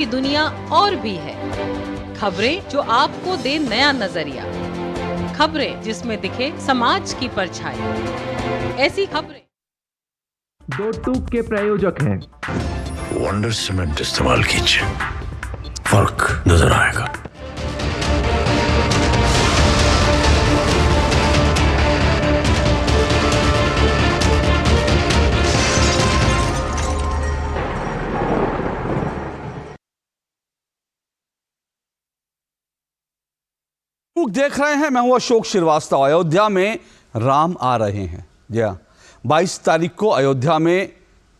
की दुनिया और भी है। खबरें जो आपको दे नया नजरिया, खबरें जिसमें दिखे समाज की परछाई। ऐसी खबरें दो टूक के प्रायोजक हैं। वंडर सीमेंट इस्तेमाल कीजिए, फर्क नजर आएगा। देख रहे हैं, मैं हूं अशोक श्रीवास्तव। अयोध्या में राम आ रहे हैं। जी हाँ, 22 तारीख को अयोध्या में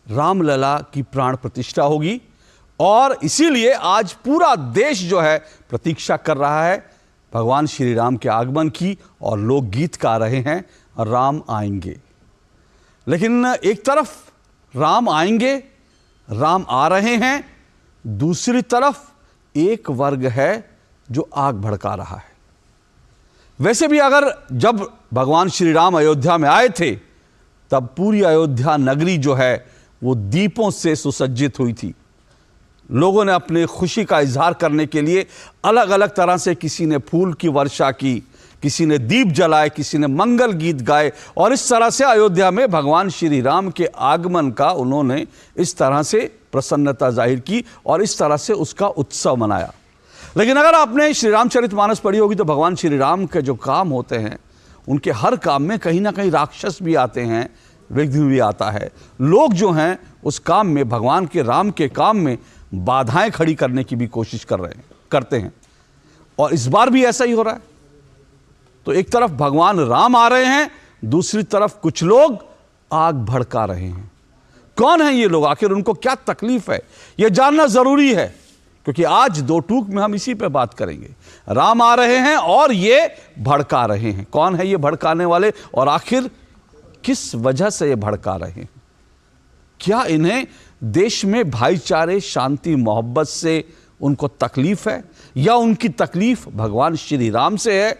रामलला की प्राण प्रतिष्ठा होगी और इसीलिए आज पूरा देश जो है प्रतीक्षा कर रहा है भगवान श्री राम के आगमन की, और लोग गीत गा रहे हैं राम आएंगे। लेकिन एक तरफ राम आएंगे, राम आ रहे हैं, दूसरी तरफ एक वर्ग है जो आग भड़का रहा है। वैसे भी अगर जब भगवान श्री राम अयोध्या में आए थे तब पूरी अयोध्या नगरी जो है वो दीपों से सुसज्जित हुई थी। लोगों ने अपने खुशी का इजहार करने के लिए अलग अलग तरह से, किसी ने फूल की वर्षा की, किसी ने दीप जलाए, किसी ने मंगल गीत गाए, और इस तरह से अयोध्या में भगवान श्री राम के आगमन का उन्होंने इस तरह से प्रसन्नता जाहिर की और इस तरह से उसका उत्सव मनाया। लेकिन अगर आपने श्री रामचरितमानस पढ़ी होगी तो भगवान श्री राम के जो काम होते हैं उनके हर काम में कहीं ना कहीं राक्षस भी आते हैं, विघ्न भी आता है। लोग जो हैं उस काम में, भगवान के राम के काम में बाधाएं खड़ी करने की भी कोशिश करते हैं, और इस बार भी ऐसा ही हो रहा है। तो एक तरफ भगवान राम आ रहे हैं, दूसरी तरफ कुछ लोग आग भड़का रहे हैं। कौन है ये लोग, आखिर उनको क्या तकलीफ है, यह जानना जरूरी है, क्योंकि आज दो टूक में हम इसी पे बात करेंगे। राम आ रहे हैं और ये भड़का रहे हैं। कौन है ये भड़काने वाले और आखिर किस वजह से ये भड़का रहे हैं? क्या इन्हें देश में भाईचारे, शांति, मोहब्बत से उनको तकलीफ है, या उनकी तकलीफ भगवान श्री राम से है?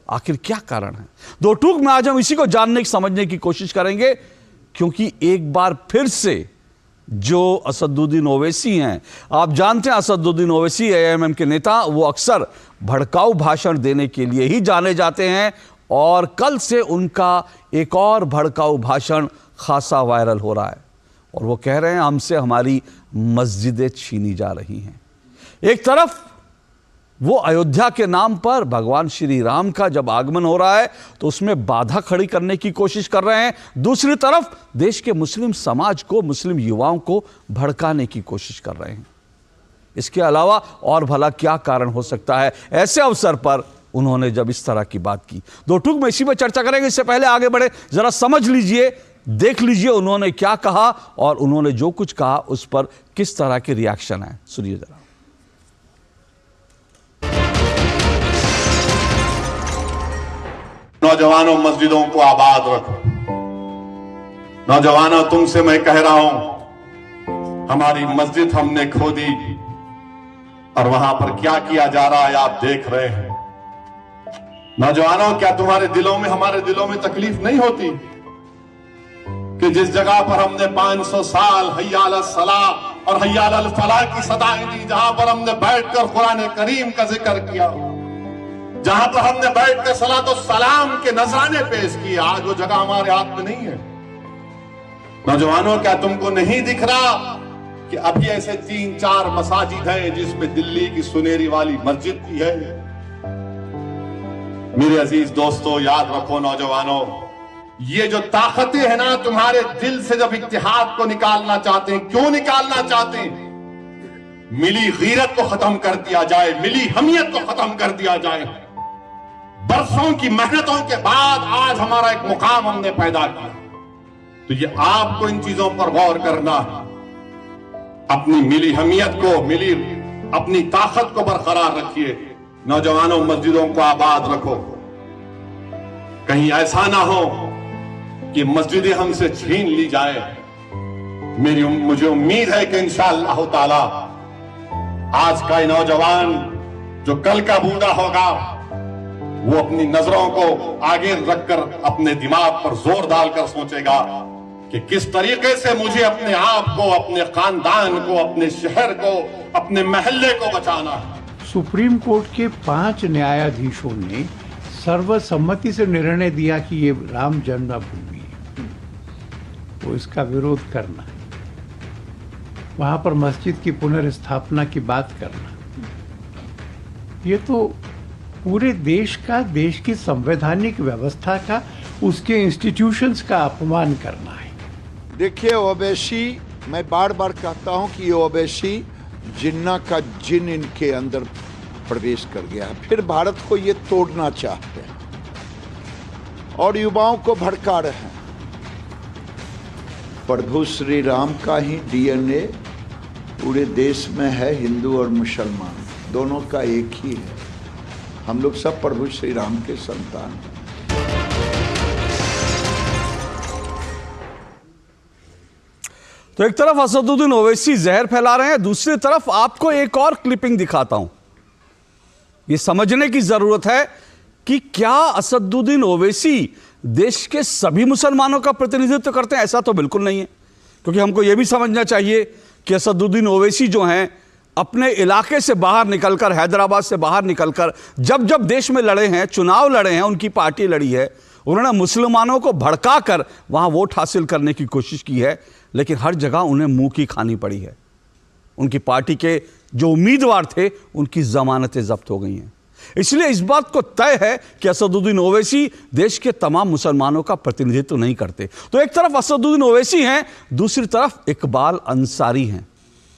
आखिर क्या कारण है? दो टूक में आज हम इसी को जानने समझने की कोशिश करेंगे, क्योंकि एक बार फिर से जो असदुद्दीन ओवैसी हैं, आप जानते हैं असदुद्दीन ओवैसी एएमएम के नेता, वो अक्सर भड़काऊ भाषण देने के लिए ही जाने जाते हैं, और कल से उनका एक और भड़काऊ भाषण खासा वायरल हो रहा है, और वो कह रहे हैं हमसे हमारी मस्जिदें छीनी जा रही हैं। एक तरफ वो अयोध्या के नाम पर भगवान श्री राम का जब आगमन हो रहा है तो उसमें बाधा खड़ी करने की कोशिश कर रहे हैं, दूसरी तरफ देश के मुस्लिम समाज को, मुस्लिम युवाओं को भड़काने की कोशिश कर रहे हैं। इसके अलावा और भला क्या कारण हो सकता है ऐसे अवसर पर उन्होंने जब इस तरह की बात की? दो टूक में इसी पर चर्चा करेंगे। इससे पहले आगे बढ़े, जरा समझ लीजिए, देख लीजिए उन्होंने क्या कहा, और उन्होंने जो कुछ कहा उस पर किस तरह के रिएक्शन है। सुनिए जरा। नौजवानों, मस्जिदों को आबाद रखो। नौजवानों, तुमसे मैं कह रहा हूं, हमारी मस्जिद हमने खो दी और वहां पर क्या किया जा रहा है आप देख रहे हैं। नौजवानों, क्या तुम्हारे दिलों में, हमारे दिलों में तकलीफ नहीं होती कि जिस जगह पर हमने 500 साल हय्या अल सलाह और हय्या अल फलाह की सदाएं दी, जहां पर हमने बैठकर कुरान करीम का जिक्र किया, जहां पर हमने बैठकर सलात और सलाम के नजराने पेश किए, आज वो जगह हमारे हाथ में नहीं है। नौजवानों, क्या तुमको नहीं दिख रहा कि अभी ऐसे 3-4 मसाजिद हैं जिसमें दिल्ली की सुनेरी वाली मस्जिद भी है? मेरे अजीज दोस्तों, याद रखो नौजवानों, ये जो ताकतें हैं ना तुम्हारे दिल से, जब इत्तेहाद को निकालना चाहते हैं, क्यों निकालना चाहते हैं? मिली गीरत को खत्म कर दिया जाए, मिली हमियत को खत्म कर दिया जाए। बरसों की मेहनतों के बाद आज हमारा एक मुकाम हमने पैदा किया, तो ये आपको इन चीजों पर गौर करना है। अपनी मिली हमियत को, मिली अपनी ताकत को बरकरार रखिए। नौजवानों, मस्जिदों को आबाद रखो। कहीं ऐसा ना हो कि मस्जिदें हमसे छीन ली जाए। मुझे उम्मीद है कि इंशाअल्लाह ताला आज का नौजवान जो कल का बूढ़ा होगा, वो अपनी नजरों को आगे रखकर अपने दिमाग पर जोर डालकर सोचेगा कि किस तरीके से मुझे अपने आप को, अपने खानदान को, अपने शहर को, अपने महल्ले को बचाना है। सुप्रीम कोर्ट के 5 न्यायाधीशों ने सर्वसम्मति से निर्णय दिया कि ये राम जन्मभूमि है, तो इसका विरोध करना, वहां पर मस्जिद की पुनर्स्थापना की बात करना, ये तो पूरे देश का, देश की संवैधानिक व्यवस्था का, उसके इंस्टीट्यूशंस का अपमान करना है। देखिए ओवैसी, मैं बार बार कहता हूं कि ये ओवैसी जिन्ना का जिन इनके अंदर प्रवेश कर गया है, फिर भारत को ये तोड़ना चाहते हैं और युवाओं को भड़का रहे हैं। प्रभु श्री राम का ही डीएनए पूरे देश में है, हिंदू और मुसलमान दोनों का एक ही है। हम लोग सब प्रभु श्री राम के संतान हैं। तो एक तरफ असदुद्दीन ओवैसी जहर फैला रहे हैं, दूसरी तरफ आपको एक और क्लिपिंग दिखाता हूं। यह समझने की जरूरत है कि क्या असदुद्दीन ओवैसी देश के सभी मुसलमानों का प्रतिनिधित्व करते हैं? ऐसा तो बिल्कुल नहीं है, क्योंकि हमको यह भी समझना चाहिए कि असदुद्दीन ओवैसी जो हैं अपने इलाके से बाहर निकलकर, हैदराबाद से बाहर निकलकर जब जब देश में लड़े हैं, चुनाव लड़े हैं, उनकी पार्टी लड़ी है, उन्होंने मुसलमानों को भड़काकर वहां वोट हासिल करने की कोशिश की है, लेकिन हर जगह उन्हें मुंह की खानी पड़ी है। उनकी पार्टी के जो उम्मीदवार थे उनकी जमानतें जब्त हो गई हैं। इसलिए इस बात को तय है कि असदुद्दीन ओवैसी देश के तमाम मुसलमानों का प्रतिनिधित्व नहीं करते। तो एक तरफ असदुद्दीन ओवैसी हैं, दूसरी तरफ इकबाल अंसारी हैं,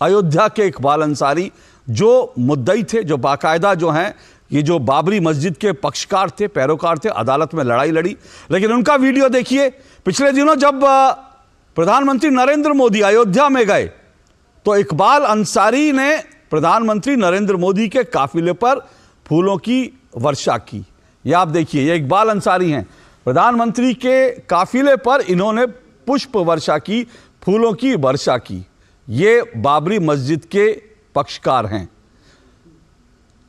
अयोध्या के इकबाल अंसारी, जो मुद्दई थे, जो बाकायदा जो हैं ये जो बाबरी मस्जिद के पक्षकार थे, पैरोकार थे, अदालत में लड़ाई लड़ी। लेकिन उनका वीडियो देखिए, पिछले दिनों जब प्रधानमंत्री नरेंद्र मोदी अयोध्या में गए तो इकबाल अंसारी ने प्रधानमंत्री नरेंद्र मोदी के काफिले पर फूलों की वर्षा की। यह आप देखिए, ये इकबाल अंसारी हैं, प्रधानमंत्री के काफिले पर इन्होंने पुष्प वर्षा की, फूलों की वर्षा की। ये बाबरी मस्जिद के पक्षकार हैं।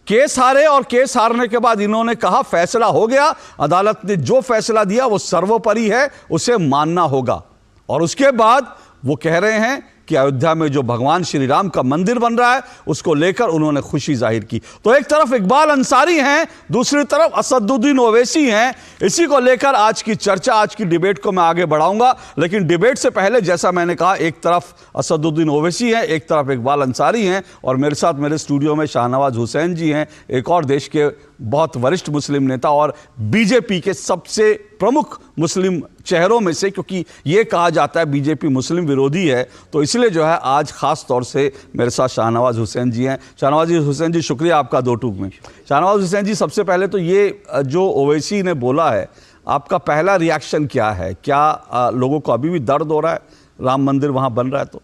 केस हारे और केस हारने के बाद इन्होंने कहा फैसला हो गया, अदालत ने जो फैसला दिया वो सर्वोपरि है, उसे मानना होगा। और उसके बाद वो कह रहे हैं कि अयोध्या में जो भगवान श्री राम का मंदिर बन रहा है उसको लेकर उन्होंने खुशी जाहिर की। तो एक तरफ इकबाल अंसारी हैं, दूसरी तरफ असदुद्दीन ओवैसी हैं। इसी को लेकर आज की चर्चा, आज की डिबेट को मैं आगे बढ़ाऊंगा। लेकिन डिबेट से पहले, जैसा मैंने कहा, एक तरफ असदुद्दीन ओवैसी हैं, एक तरफ इकबाल अंसारी हैं, और मेरे साथ मेरे स्टूडियो में शाहनवाज हुसैन जी हैं, एक और देश के बहुत वरिष्ठ मुस्लिम नेता और बीजेपी के सबसे प्रमुख मुस्लिम चेहरों में से, क्योंकि ये कहा जाता है बीजेपी मुस्लिम विरोधी है, तो इसलिए जो है आज खास तौर से मेरे साथ शाहनवाज हुसैन जी हैं। शाहनवाज हुसैन जी, शुक्रिया आपका दो टूक में। शाहनवाज हुसैन जी, सबसे पहले तो ये जो ओवैसी ने बोला है, आपका पहला रिएक्शन क्या है? क्या लोगों को अभी भी दर्द हो रहा है राम मंदिर वहाँ बन रहा है? तो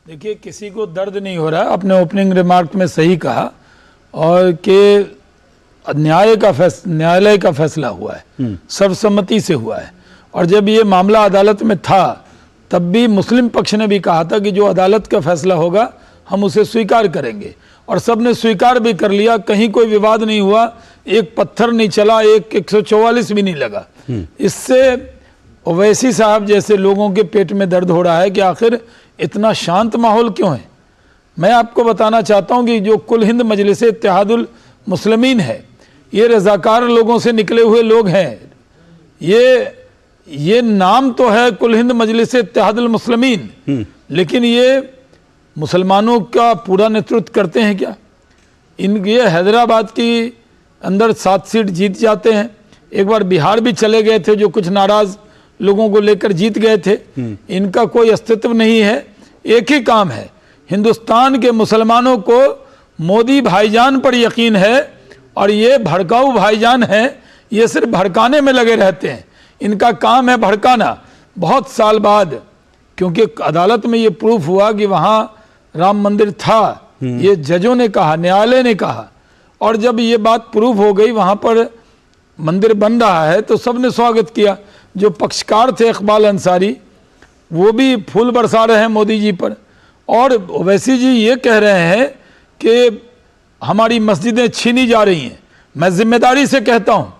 देखिए, किसी को दर्द नहीं हो रहा है। अपने ओपनिंग रिमार्क में सही कहा, और कि न्यायालय का फैसला हुआ है, सर्वसम्मति से हुआ है। और जब ये मामला अदालत में था तब भी मुस्लिम पक्ष ने भी कहा था कि जो अदालत का फैसला होगा हम उसे स्वीकार करेंगे, और सब ने स्वीकार भी कर लिया। कहीं कोई विवाद नहीं हुआ, एक पत्थर नहीं चला, एक 144 भी नहीं लगा। इससे ओवैसी साहब जैसे लोगों के पेट में दर्द हो रहा है कि आखिर इतना शांत माहौल क्यों है। मैं आपको बताना चाहता हूं कि जो कुल हिंद मजलिस इत्तेहादुल मुस्लिमीन है, ये रज़ाकार लोगों से निकले हुए लोग हैं। ये नाम तो है कुल हिंद मजलिस इत्तेहादुल मुस्लिमीन, लेकिन ये मुसलमानों का पूरा नेतृत्व करते हैं क्या? ये हैदराबाद की अंदर 7 सीट जीत जाते हैं। एक बार बिहार भी चले गए थे, जो कुछ नाराज लोगों को लेकर जीत गए थे। इनका कोई अस्तित्व नहीं है। एक ही काम है, हिंदुस्तान के मुसलमानों को मोदी भाईजान पर यकीन है, और ये भड़काऊ भाईजान हैं। ये सिर्फ भड़काने में लगे रहते हैं, इनका काम है भड़काना। बहुत साल बाद, क्योंकि अदालत में ये प्रूफ हुआ कि वहाँ राम मंदिर था, ये जजों ने कहा, न्यायालय ने कहा, और जब ये बात प्रूफ हो गई वहाँ पर मंदिर बन रहा है तो सबने स्वागत किया। जो पक्षकार थे इकबाल अंसारी, वो भी फूल बरसा रहे हैं मोदी जी पर। और ओवैसी जी ये कह रहे हैं कि हमारी मस्जिदें छीनी जा रही हैं। मैं जिम्मेदारी से कहता हूँ,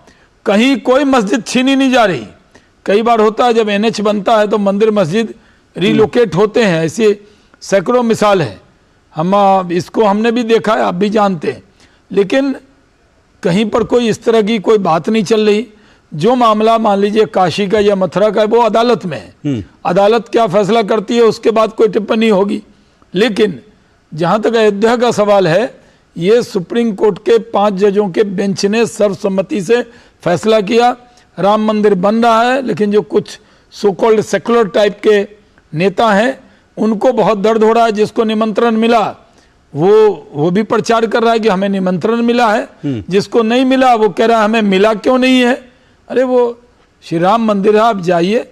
कहीं कोई मस्जिद छीनी नहीं जा रही, कई बार होता है जब NH बनता है तो मंदिर मस्जिद रिलोकेट होते हैं, ऐसे सैकड़ों मिसाल है। हम इसको हमने भी देखा है, आप भी जानते हैं। लेकिन कहीं पर कोई इस तरह की कोई बात नहीं चल रही। जो मामला मान लीजिए काशी का या मथुरा का है वो अदालत में है, अदालत क्या फैसला करती है उसके बाद कोई टिप्पणी होगी। लेकिन जहाँ तक अयोध्या का सवाल है, ये सुप्रीम कोर्ट के 5 जजों के बेंच ने सर्वसम्मति से फैसला किया। राम मंदिर बन रहा है, लेकिन जो कुछ सो कॉल्ड सेकुलर टाइप के नेता हैं उनको बहुत दर्द हो रहा है। जिसको निमंत्रण मिला वो भी प्रचार कर रहा है कि हमें निमंत्रण मिला है, जिसको नहीं मिला वो कह रहा है हमें मिला क्यों नहीं है। अरे वो श्री राम मंदिर है, आप जाइए।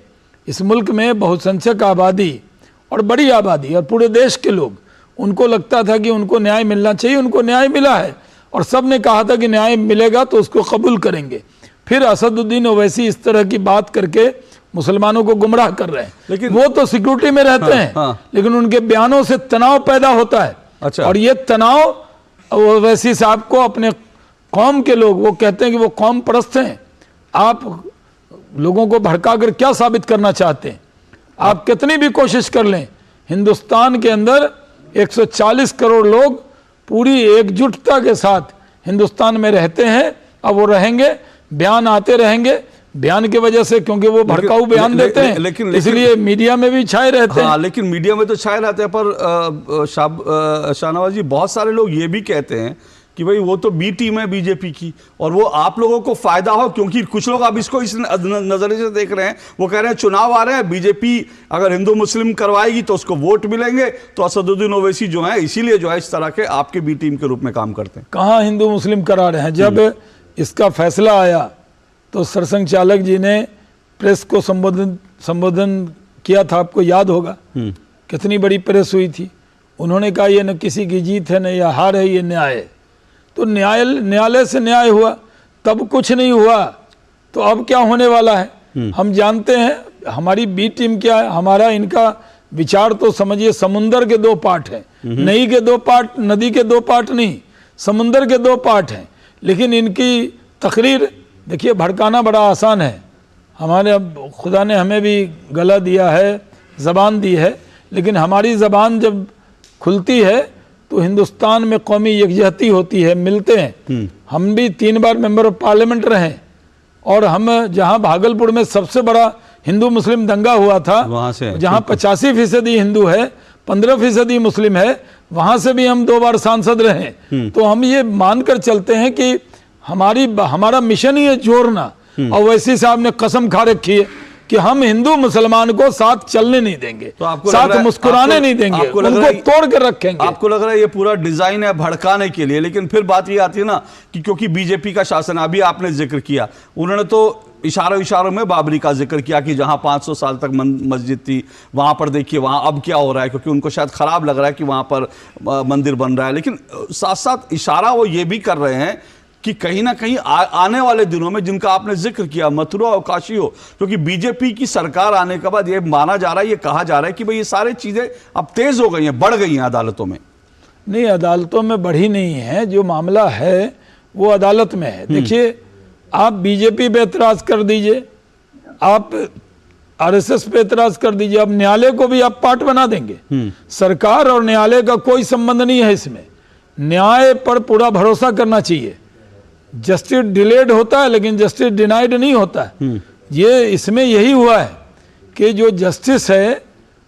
इस मुल्क में बहुसंख्यक आबादी और बड़ी आबादी और पूरे देश के लोग, उनको लगता था कि उनको न्याय मिलना चाहिए, उनको न्याय मिला है और सब ने कहा था कि न्याय मिलेगा तो उसको कबूल करेंगे। फिर असदुद्दीन ओवैसी इस तरह की बात करके मुसलमानों को गुमराह कर रहे हैं। लेकिन वो तो सिक्योरिटी में रहते हैं, लेकिन उनके बयानों से तनाव पैदा होता है। अच्छा। और ये तनाव ओवैसी साहब को अपने कौम के लोग, वो कहते हैं कि वो कौम परस्त हैं। आप लोगों को भड़काकर क्या साबित करना चाहते हैं? आप कितनी भी कोशिश कर लें, हिंदुस्तान के अंदर 140 करोड़ लोग पूरी एकजुटता के साथ हिंदुस्तान में रहते हैं, अब वो रहेंगे, बयान आते रहेंगे। बयान की वजह से, क्योंकि वो भड़काऊ बयान देते हैं, लेकिन इसलिए मीडिया में भी छाए रहते हैं। लेकिन मीडिया में तो छाए रहते हैं, पर शाहनवाज जी बहुत सारे लोग ये भी कहते हैं कि भाई वो तो बी टीम है बीजेपी की और वो आप लोगों को फायदा हो, क्योंकि कुछ लोग अब इसको इस नजरिए से देख रहे हैं। वो कह रहे हैं चुनाव आ रहे हैं, बीजेपी अगर हिंदू मुस्लिम करवाएगी तो उसको वोट मिलेंगे, तो असदुद्दीन ओवैसी जो है इसीलिए जो है इस तरह के आपके बी टीम के रूप में काम करते हैं। कहाँ हिंदू मुस्लिम करा रहे हैं? जब इसका फैसला आया तो सरसंघ चालक जी ने प्रेस को संबोधन किया था, आपको याद होगा। कितनी बड़ी प्रेस हुई थी। उन्होंने कहा ये न किसी की जीत है न यह हार है, ये न्याय है। तो न्यायालय से न्याय हुआ, तब कुछ नहीं हुआ तो अब क्या होने वाला है? हम जानते हैं हमारी बी टीम क्या है। हमारा इनका विचार तो समझिए समुंदर के 2 पार्ट हैं, नदी के 2 पार्ट, नदी के 2 पार्ट नहीं, समुंदर के 2 पार्ट हैं। लेकिन इनकी तकरीर देखिए, भड़काना बड़ा आसान है। हमारे खुदा ने हमें भी गला दिया है, ज़बान दी है, लेकिन हमारी ज़बान जब खुलती है तो हिंदुस्तान में कौमी यकजहती होती है, मिलते हैं। हम भी 3 बार मेंबर ऑफ पार्लियामेंट रहे और हम जहां भागलपुर में सबसे बड़ा हिंदू मुस्लिम दंगा हुआ था, वहां से जहां 85% हिंदू है, 15% मुस्लिम है, वहां से भी हम 2 बार सांसद रहे। तो हम ये मानकर चलते हैं कि हमारा मिशन ही है जोड़ना। और ओवैसी साहब ने कसम खा रखी है कि हम हिंदू मुसलमान को साथ चलने नहीं देंगे, तो आपको साथ मुस्कुराने नहीं देंगे, उनको तोड़ कर रखेंगे। आपको लग रहा है ये पूरा डिजाइन है भड़काने के लिए। लेकिन फिर बात ये आती है ना कि क्योंकि बीजेपी का शासन, अभी आपने जिक्र किया, उन्होंने तो इशारों में बाबरी का जिक्र किया कि जहां 500 साल तक मस्जिद थी, वहां पर देखिए वहां अब क्या हो रहा है, क्योंकि उनको शायद खराब लग रहा है कि वहां पर मंदिर बन रहा है। लेकिन साथ साथ इशारा वो ये भी कर रहे हैं कि कहीं ना कहीं आने वाले दिनों में, जिनका आपने जिक्र किया, मथुरा और काशी हो, क्योंकि बीजेपी की सरकार आने के बाद ये माना जा रहा है, ये कहा जा रहा है कि भाई ये सारी चीजें अब तेज हो गई हैं, बढ़ गई हैं अदालतों में। नहीं, अदालतों में बढ़ी नहीं है, जो मामला है वो अदालत में है। देखिए, आप बीजेपी पे एतराज कर दीजिए, आप आरएसएस पे एतराज कर दीजिए, अब न्यायालय को भी आप पार्ट बना देंगे। सरकार और न्यायालय का कोई संबंध नहीं है इसमें। न्याय पर पूरा भरोसा करना चाहिए। जस्टिस डिलेड होता है लेकिन जस्टिस डिनाइड नहीं होता है। ये इसमें यही हुआ है कि जो जस्टिस है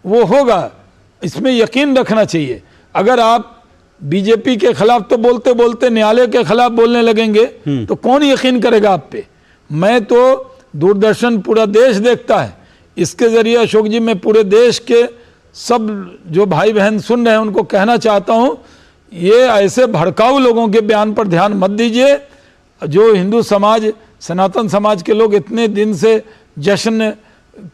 वो होगा, इसमें यकीन रखना चाहिए। अगर आप बीजेपी के खिलाफ तो बोलते बोलते न्यायालय के खिलाफ बोलने लगेंगे तो कौन यकीन करेगा आप पे? मैं तो दूरदर्शन पूरा देश देखता है, इसके जरिए अशोक जी मैं पूरे देश के सब जो भाई बहन सुन रहे हैं उनको कहना चाहता हूं, ये ऐसे भड़काऊ लोगों के बयान पर ध्यान मत दीजिए। जो हिंदू समाज, सनातन समाज के लोग इतने दिन से जश्न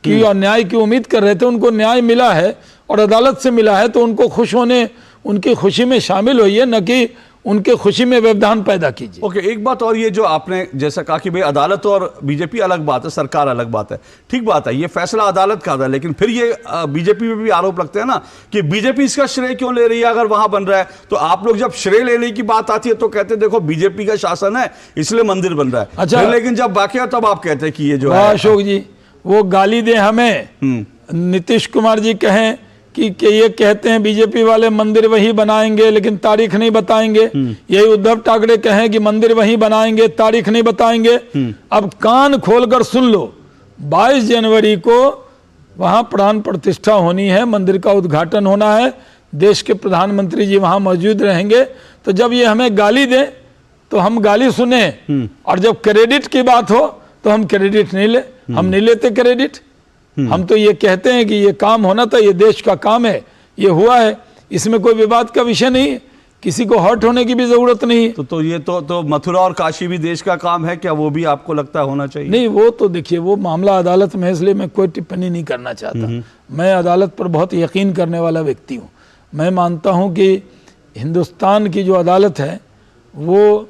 की और न्याय की उम्मीद कर रहे थे, उनको न्याय मिला है और अदालत से मिला है, तो उनको खुश होने, उनकी खुशी में शामिल होइए, न कि उनके खुशी में व्यवधान पैदा कीजिए। ओके, एक बात और, ये जो आपने जैसा कहा कि भाई अदालत और बीजेपी अलग बात है, सरकार अलग बात है, ठीक बात है, ये फैसला अदालत का था। लेकिन फिर ये बीजेपी पे भी आरोप लगते हैं ना कि बीजेपी इसका श्रेय क्यों ले रही है अगर वहां बन रहा है। तो आप लोग जब श्रेय लेने की बात आती है तो कहते हैं देखो बीजेपी का शासन है इसलिए मंदिर बन रहा है। अच्छा, लेकिन जब बाकी है तब आप कहते हैं कि ये जो है। अशोक जी, वो गाली दे हमें, नीतीश कुमार जी कहें कि ये कहते हैं बीजेपी वाले मंदिर वही बनाएंगे लेकिन तारीख नहीं बताएंगे, यही उद्धव ठाकरे कहें कि मंदिर वही बनाएंगे तारीख नहीं बताएंगे। अब कान खोलकर सुन लो, 22 जनवरी को वहां प्राण प्रतिष्ठा होनी है, मंदिर का उद्घाटन होना है, देश के प्रधानमंत्री जी वहां मौजूद रहेंगे। तो जब ये हमें गाली दें तो हम गाली सुने, और जब क्रेडिट की बात हो तो हम क्रेडिट नहीं ले, हम नहीं लेते क्रेडिट। हम तो ये कहते हैं कि ये काम होना था, ये देश का काम है, ये हुआ है, इसमें कोई विवाद का विषय नहीं है, किसी को हर्ट होने की भी जरूरत नहीं है। तो ये तो मथुरा और काशी भी देश का काम है, क्या वो भी आपको लगता है होना चाहिए? नहीं, वो तो देखिए वो मामला अदालत में है, इसलिए मैं कोई टिप्पणी नहीं करना चाहता। मैं अदालत पर बहुत यकीन करने वाला व्यक्ति हूँ। मैं मानता हूँ कि हिंदुस्तान की जो अदालत है वो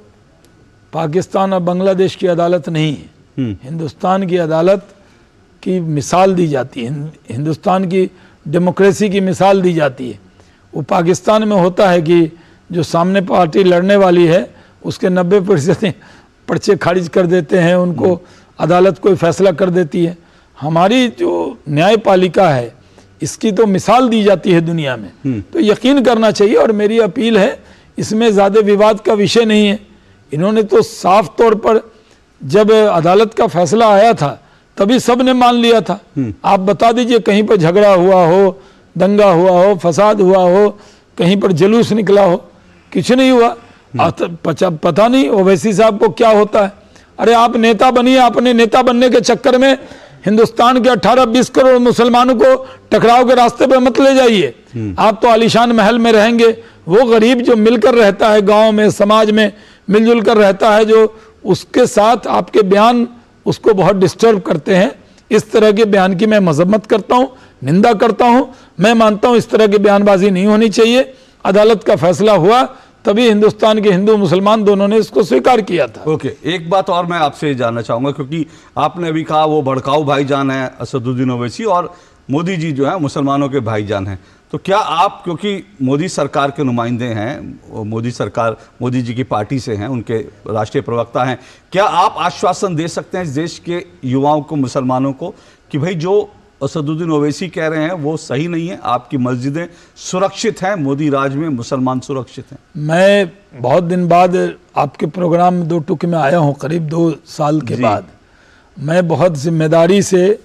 पाकिस्तान और बांग्लादेश की अदालत नहीं है। हिंदुस्तान की अदालत की मिसाल दी जाती है, हिंदुस्तान की डेमोक्रेसी की मिसाल दी जाती है। वो पाकिस्तान में होता है कि जो सामने पार्टी लड़ने वाली है उसके 90% पर्चे खारिज कर देते हैं, उनको अदालत कोई फैसला कर देती है। हमारी जो न्यायपालिका है इसकी तो मिसाल दी जाती है दुनिया में, तो यकीन करना चाहिए। और मेरी अपील है, इसमें ज़्यादा विवाद का विषय नहीं है। इन्होंने तो साफ तौर पर जब अदालत का फैसला आया था तभी सब ने मान लिया था। आप बता दीजिए कहीं पर झगड़ा हुआ हो, दंगा हुआ हो, फसाद हुआ हो, कहीं पर जुलूस निकला हो, कुछ नहीं हुआ। पता नहीं ओवैसी साहब को क्या होता है। अरे आप नेता बनिए, अपने नेता बनने के चक्कर में हिंदुस्तान के 18-20 करोड़ मुसलमानों को टकराव के रास्ते पे मत ले जाइए। आप तो आलीशान महल में रहेंगे, वो गरीब जो मिलकर रहता है गांव में, समाज में मिलजुल कर रहता है, जो उसके साथ आपके बयान उसको बहुत डिस्टर्ब करते हैं। इस तरह के बयान की मैं मजम्मत करता हूँ, निंदा करता हूँ। मैं मानता हूँ इस तरह की बयानबाजी नहीं होनी चाहिए। अदालत का फैसला हुआ तभी हिंदुस्तान के हिंदू मुसलमान दोनों ने इसको स्वीकार किया था। ओके, एक बात और मैं आपसे जानना चाहूंगा, क्योंकि आपने अभी कहा वो भड़काऊ भाईजान है असदुद्दीन ओवैसी, और मोदी जी जो है मुसलमानों के भाईजान हैं। तो क्या आप, क्योंकि मोदी सरकार के नुमाइंदे हैं, मोदी सरकार मोदी जी की पार्टी से हैं, उनके राष्ट्रीय प्रवक्ता हैं, क्या आप आश्वासन दे सकते हैं इस देश के युवाओं को, मुसलमानों को, कि भाई जो असदुद्दीन ओवैसी कह रहे हैं वो सही नहीं है, आपकी मस्जिदें सुरक्षित हैं, मोदी राज में मुसलमान सुरक्षित हैं? मैं बहुत दिन बाद आपके प्रोग्राम में 2 टुक में आया हूँ, करीब 2 साल के बाद। मैं बहुत जिम्मेदारी से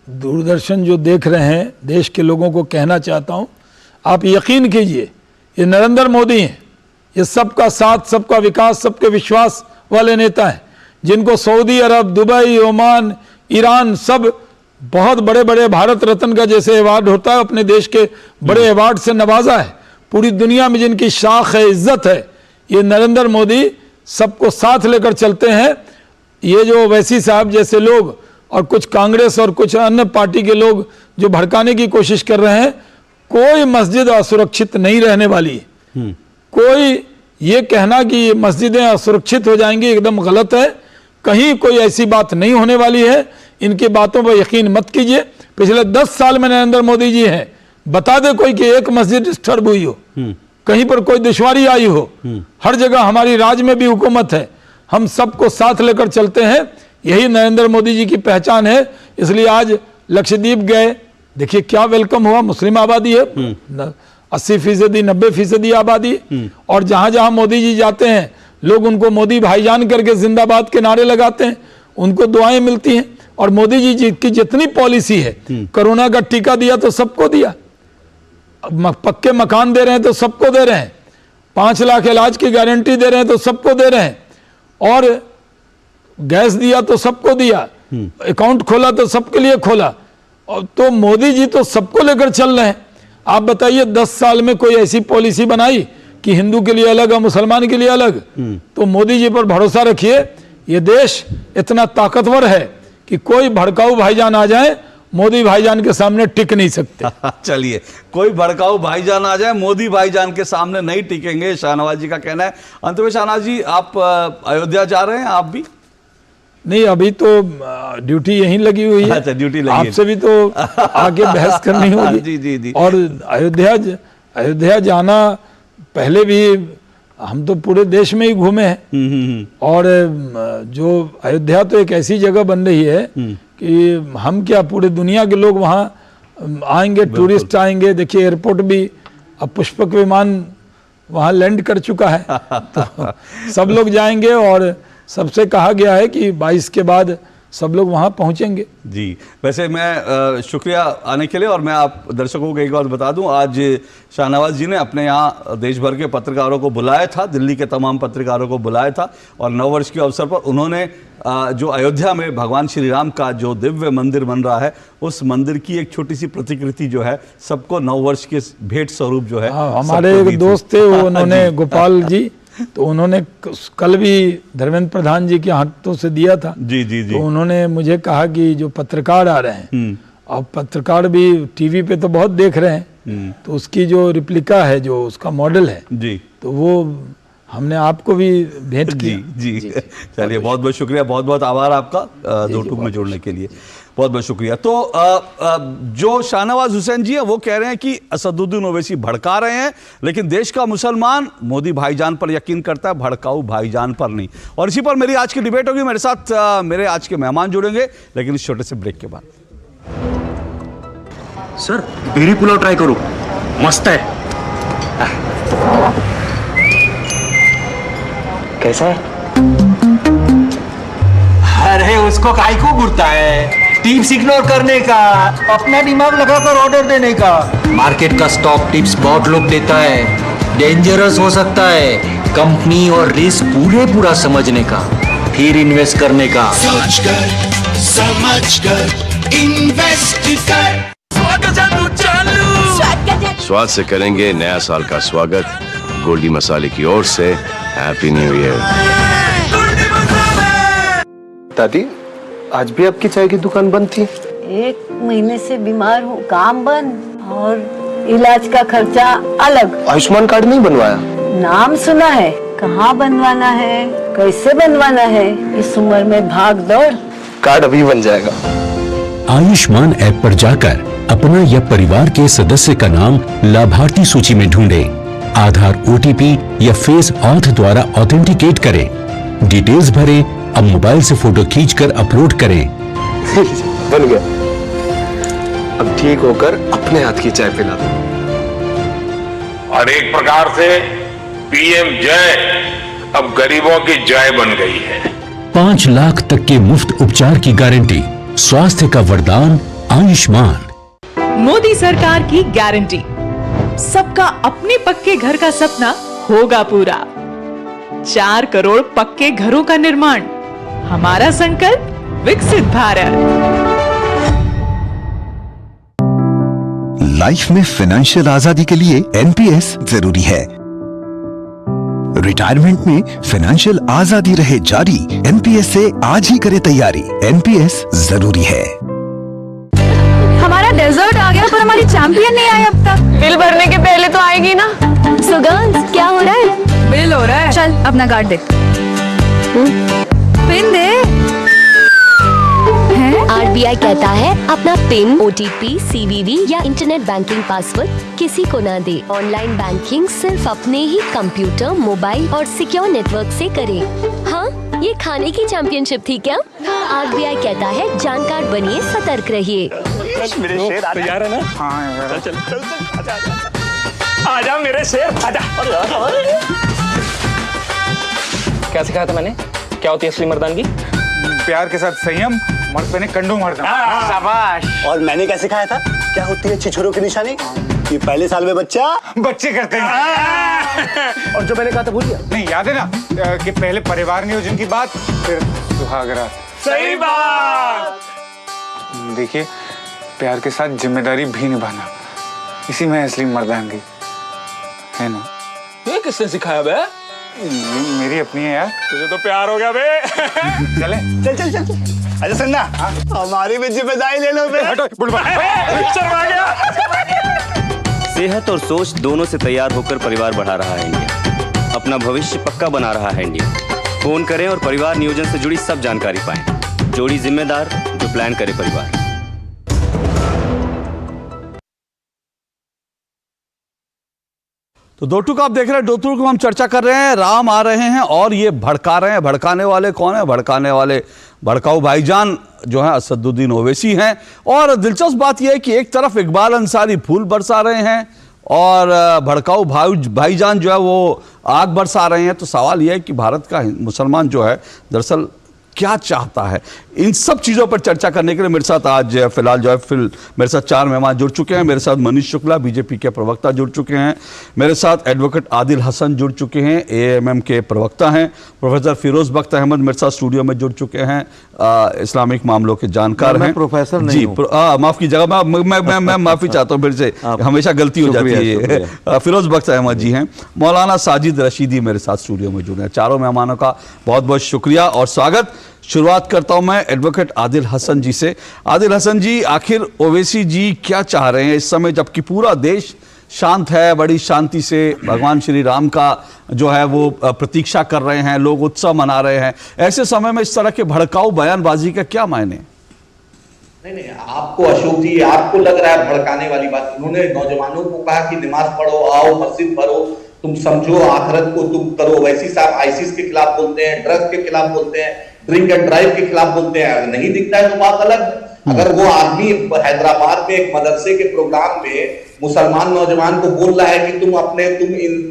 दूरदर्शन जो देख रहे हैं देश के लोगों को कहना चाहता हूँ, आप यकीन कीजिए ये नरेंद्र मोदी हैं, ये सबका साथ, सबका विकास, सबके विश्वास वाले नेता हैं, जिनको सऊदी अरब, दुबई, ओमान, ईरान सब बहुत बड़े बड़े भारत रत्न का जैसे अवार्ड होता है अपने देश के बड़े अवार्ड से नवाजा है। पूरी दुनिया में जिनकी शाख है, इज्जत है, ये नरेंद्र मोदी सबको साथ लेकर चलते हैं। ये जो ओवैसी साहब जैसे लोग और कुछ कांग्रेस और कुछ अन्य पार्टी के लोग जो भड़काने की कोशिश कर रहे हैं, कोई मस्जिद असुरक्षित नहीं रहने वाली है। कोई ये कहना कि मस्जिदें असुरक्षित हो जाएंगी एकदम गलत है। कहीं कोई ऐसी बात नहीं होने वाली है। इनकी बातों पर यकीन मत कीजिए। पिछले 10 साल में नरेंद्र मोदी जी हैं, बता दे कोई कि एक मस्जिद डिस्टर्ब हुई हो, कहीं पर कोई दुश्वारी आई हो। हर जगह हमारी राज्य में भी हुकूमत है, हम सबको साथ लेकर चलते हैं। यही नरेंद्र मोदी जी की पहचान है। इसलिए आज लक्षद्वीप गए, देखिए क्या वेलकम हुआ। मुस्लिम आबादी है, 80%, 90% आबादी, और जहां जहां मोदी जी जाते हैं लोग उनको मोदी भाईजान करके जिंदाबाद के नारे लगाते हैं, उनको दुआएं मिलती हैं। और मोदी जी की जितनी पॉलिसी है, कोरोना का टीका दिया तो सबको दिया, पक्के मकान दे रहे हैं तो सबको दे रहे हैं, 5 लाख इलाज की गारंटी दे रहे हैं तो सबको दे रहे हैं, और गैस दिया तो सबको दिया, अकाउंट खोला तो सबके लिए खोला। और तो मोदी जी तो सबको लेकर चल रहे हैं। आप बताइए 10 साल में कोई ऐसी पॉलिसी बनाई कि हिंदू के लिए अलग और मुसलमान के लिए अलग? तो मोदी जी पर भरोसा रखिए, ये देश इतना ताकतवर है कि कोई भड़काऊ भाईजान आ जाए, मोदी भाईजान के सामने टिक नहीं सकते। चलिए, कोई भड़काऊ भाईजान आ जाए, मोदी भाईजान के सामने नहीं टिकेंगे, शाहनवाज जी का कहना है। अंत में शाहनवाज जी, आप अयोध्या जा रहे हैं? आप भी नहीं, अभी तो ड्यूटी यहीं लगी हुई है। अच्छा, ड्यूटी लगी, आपसे भी तो आगे बहस करनी होगी। जी जी जी। और अयोध्या जाना, पहले भी हम तो पूरे देश में ही घूमे हैं। और जो अयोध्या तो एक ऐसी जगह बन रही है कि हम क्या, पूरे दुनिया के लोग वहाँ आएंगे, टूरिस्ट आएंगे। देखिए एयरपोर्ट भी अब पुष्पक विमान वहाँ लैंड कर चुका है, तो सब लोग जाएंगे और सबसे कहा गया है कि 22 के बाद सब लोग वहाँ पहुँचेंगे। जी, वैसे मैं शुक्रिया आने के लिए, और मैं आप दर्शकों को एक बात बता दूं, आज शाहनवाज जी ने अपने यहाँ देश भर के पत्रकारों को बुलाया था, दिल्ली के तमाम पत्रकारों को बुलाया था, और नववर्ष के अवसर पर उन्होंने जो अयोध्या में भगवान श्री राम का जो दिव्य मंदिर बन रहा है, उस मंदिर की एक छोटी सी प्रतिकृति जो है सबको नववर्ष के भेंट स्वरूप जो है हमारे एक दोस्त थे, उन्होंने गोपाल जी, तो उन्होंने कल भी धर्मेंद्र प्रधान जी के हाथों से दिया था। जी जी जी। तो उन्होंने मुझे कहा कि जो पत्रकार आ रहे हैं, अब पत्रकार भी टीवी पे तो बहुत देख रहे हैं, तो उसकी जो रिप्लिका है, जो उसका मॉडल है जी, तो वो हमने आपको भी भेंट की। जी जी, चलिए बहुत बहुत शुक्रिया, बहुत बहुत आभार आपका दो टूक में जोड़ने के लिए, बहुत बहुत शुक्रिया। तो जो शाहनवाज हुसैन जी हैं वो कह रहे हैं कि असदुद्दीन ओवैसी भड़का रहे हैं, लेकिन देश का मुसलमान मोदी भाईजान पर यकीन करता है, भड़काऊ भाईजान पर नहीं। और इसी पर मेरी आज की डिबेट होगी। मेरे साथ मेरे आज के मेहमान जुड़ेंगे, लेकिन इस छोटे से ब्रेक के बाद। सर बेरी पुलाव ट्राई करो, मस्त है। कैसा है? अरे उसको काहे को घूरता है? टिप्स इग्नोर करने का, अपना दिमाग लगाकर ऑर्डर देने का। मार्केट का स्टॉक टिप्स बहुत लोग देता है, डेंजरस हो सकता है। कंपनी और रिस्क पूरा समझने का, फिर इन्वेस्ट करने का। समझ कर इन्वेस्ट कर। स्वाद से करेंगे नया साल का स्वागत। गोल्डी मसाले की ओर से हैप्पी न्यू ईयर। दादी, आज भी आपकी चाय की दुकान बंद थी? 1 महीने से बीमार हूँ, काम बंद और इलाज का खर्चा अलग। आयुष्मान कार्ड नहीं बनवाया? नाम सुना है, कहाँ बनवाना है, कैसे बनवाना है, इस उम्र में भाग दौड़। कार्ड अभी बन जाएगा। आयुष्मान ऐप पर जाकर अपना या परिवार के सदस्य का नाम लाभार्थी सूची में ढूंढे, आधार, OTP या फेस ऑथ द्वारा ऑथेंटिकेट करें, डिटेल्स भरें, अब मोबाइल से फोटो खींचकर अपलोड करें। बन गया। अब ठीक होकर अपने हाथ की चाय पिला दो। और एक प्रकार से PM जय अब गरीबों की जय बन गई है। 5 लाख तक के मुफ्त उपचार की गारंटी, स्वास्थ्य का वरदान आयुष्मान। मोदी सरकार की गारंटी, सबका अपने पक्के घर का सपना होगा पूरा। 4 करोड़ पक्के घरों का निर्माण, हमारा संकल्प विकसित भारत। लाइफ में फाइनेंशियल आजादी के लिए NPS जरूरी है। रिटायरमेंट में फाइनेंशियल आजादी रहे जारी, NPS से आज ही करे तैयारी। NPS जरूरी है। हमारा डेजर्ट आ गया पर हमारी चैंपियन नहीं आई अब तक। बिल भरने के पहले तो आएगी ना। So girls, क्या हो रहा है? बिल हो रहा है। चल अपना कार्ड दे। पिन दे। RBI कहता है अपना पिन, OTP, CVV या इंटरनेट बैंकिंग पासवर्ड किसी को ना दे। ऑनलाइन बैंकिंग सिर्फ अपने ही कंप्यूटर, मोबाइल और सिक्योर नेटवर्क से करें। हाँ, ये खाने की चैंपियनशिप थी क्या? RBI कहता है जानकार बनिए, सतर्क रहिए। मेरे शेर तैयार है ना? हाँ यार। चल चल चल, आजा मेरे शेर, आजा। क्या सिखाया था मैंने? क्या होती है असली मर्दानगी? प्यार के साथ संयम, मर्द पे कंडोम मर्दा। शाबाश। और मैंने क्या सिखाया था? क्या होती है छिछोरों की निशानी? कि पहले साल में बच्चे करते हैं। और जो मैंने कहा था भूल गया? नहीं, याद है ना कि पहले परिवार नियोजन की बात, फिर सुहागरात। सही बात। देखिए, प्यार के साथ जिम्मेदारी भी निभाना, इसी में असली मर्दानगी है ना। ये किसने सिखाया बे? मेरी अपनी है यार। तुझे तो प्यार हो गया बे। चले चल चल चल। अच्छा सुनना, हमारी भी जिम्मेदारी ले लो बे। हटो बुढ़वा। शर्मा गया। सेहत और सोच दोनों से तैयार होकर परिवार बढ़ा रहा है इंडिया। अपना भविष्य पक्का बना रहा है इंडिया। फोन करें और परिवार नियोजन से जुड़ी सब जानकारी पाएं। जोड़ी जिम्मेदार, जो प्लान करे परिवार। तो दो टूक आप देख रहे हैं, दो टूक हम चर्चा कर रहे हैं। राम आ रहे हैं और ये भड़का रहे हैं। भड़काने वाले कौन है? भड़काने वाले भड़काऊ भाईजान जो है असदुद्दीन ओवैसी हैं। और दिलचस्प बात यह है कि एक तरफ इकबाल अंसारी फूल बरसा रहे हैं और भड़काऊ भाईजान जो है वो आग बरसा रहे हैं। तो सवाल यह है कि भारत का मुसलमान जो है दरअसल क्या चाहता है? इन सब चीज़ों पर चर्चा करने के लिए मेरे साथ आज फिलहाल जो है मेरे साथ 4 मेहमान जुड़ चुके हैं। मेरे साथ मनीष शुक्ला बीजेपी के प्रवक्ता जुड़ चुके हैं। मेरे साथ एडवोकेट आदिल हसन जुड़ चुके हैं, एएमएम के प्रवक्ता हैं। प्रोफेसर फिरोज बख्त अहमद मेरे साथ स्टूडियो में जुड़ चुके हैं, इस्लामिक मामलों के जानकार हैं। प्रोफेसर जी, माफ़ कीजिएगा, मैं माफ़ी चाहता हूँ, फिर से हमेशा गलती हो जाती है। फिरोज बख्त अहमद जी हैं। मौलाना साजिद रशीदी मेरे साथ स्टूडियो में जुड़े हैं। चारों मेहमानों का बहुत बहुत शुक्रिया और स्वागत। शुरुआत करता हूं मैं एडवोकेट आदिल हसन जी से। आदिल हसन जी, आखिर ओवैसी जी क्या चाह रहे हैं इस समय, जबकि पूरा देश शांत है, बड़ी शांति से भगवान श्री राम का जो है वो प्रतीक्षा कर रहे हैं, लोग उत्सव मना रहे हैं। ऐसे समय में इस तरह के भड़काऊ बयानबाजी का क्या मायने? नहीं, आपको अशोक जी, आपको लग रहा है भड़काने वाली बात। उन्होंने नौजवानों को कहा कि नमाज पढ़ो, आओ मस्जिद भरो, तुम समझो आखिरत को तुम करो। ओवैसी साहब आईसिस के खिलाफ बोलते हैं, ड्रग्स के खिलाफ बोलते हैं, ड्रिंक एंड ड्राइव के खिलाफ बोलते हैं। अगर नहीं दिखता है तो बात अलग। अगर वो आदमी हैदराबाद में एक मदरसे के प्रोग्राम में मुसलमान नौजवान को बोल रहा है कि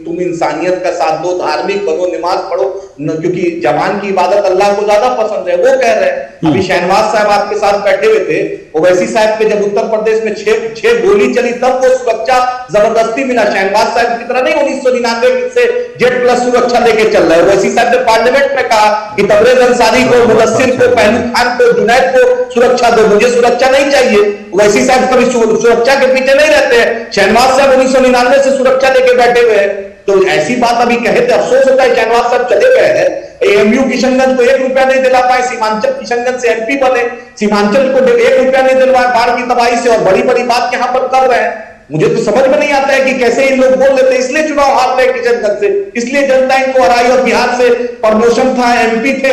तुम इंसानियत का साथ दो, धार्मिक बनो, नमाज पढ़ो, क्योंकि जवान की इबादत अल्लाह को ज्यादा पसंद है, वो कह रहे हैं। अभी शहनवाज साहब आपके साथ बैठे हुए थे, ओवैसी साहब पे जब उत्तर प्रदेश में 6 गोली चली तब वो सुरक्षा जबरदस्ती मिला। शहनवाज साहब की तरह नहीं 1999 से Z+ सुरक्षा लेके चल रहा है। ओवैसी साहब ने पार्लियामेंट में कहा कि तबरेज अंसारी को, मुदस्सिर को, पहलू खान को, जुनैद को सुरक्षा दो, मुझे सुरक्षा नहीं चाहिए। ओवैसी साहब कभी सुरक्षा के पीछे नहीं रहते हैं। शहनवाज साहब 1999 से सुरक्षा लेके बैठे हुए हैं। तो ऐसी बात अभी कहे थे, अफसोस होता है शहनवाज साहब चले गए हैं। एएमयू किशनगंज को 1 रुपया नहीं दिला पाए, सीमांचल किशनगंज से MP बने, सीमांचल को 1 रुपया नहीं दिलवाए बाढ़ की तबाही से, और बड़ी बड़ी बात यहां पर कर रहे हैं। मुझे तो समझ में नहीं आता है कि कैसे इन लोग बोल लेते हैं। इसलिए चुनाव हार रहे किशनगंज से, इसलिए जनता इनको हराई, और बिहार से प्रमोशन था, MP थे,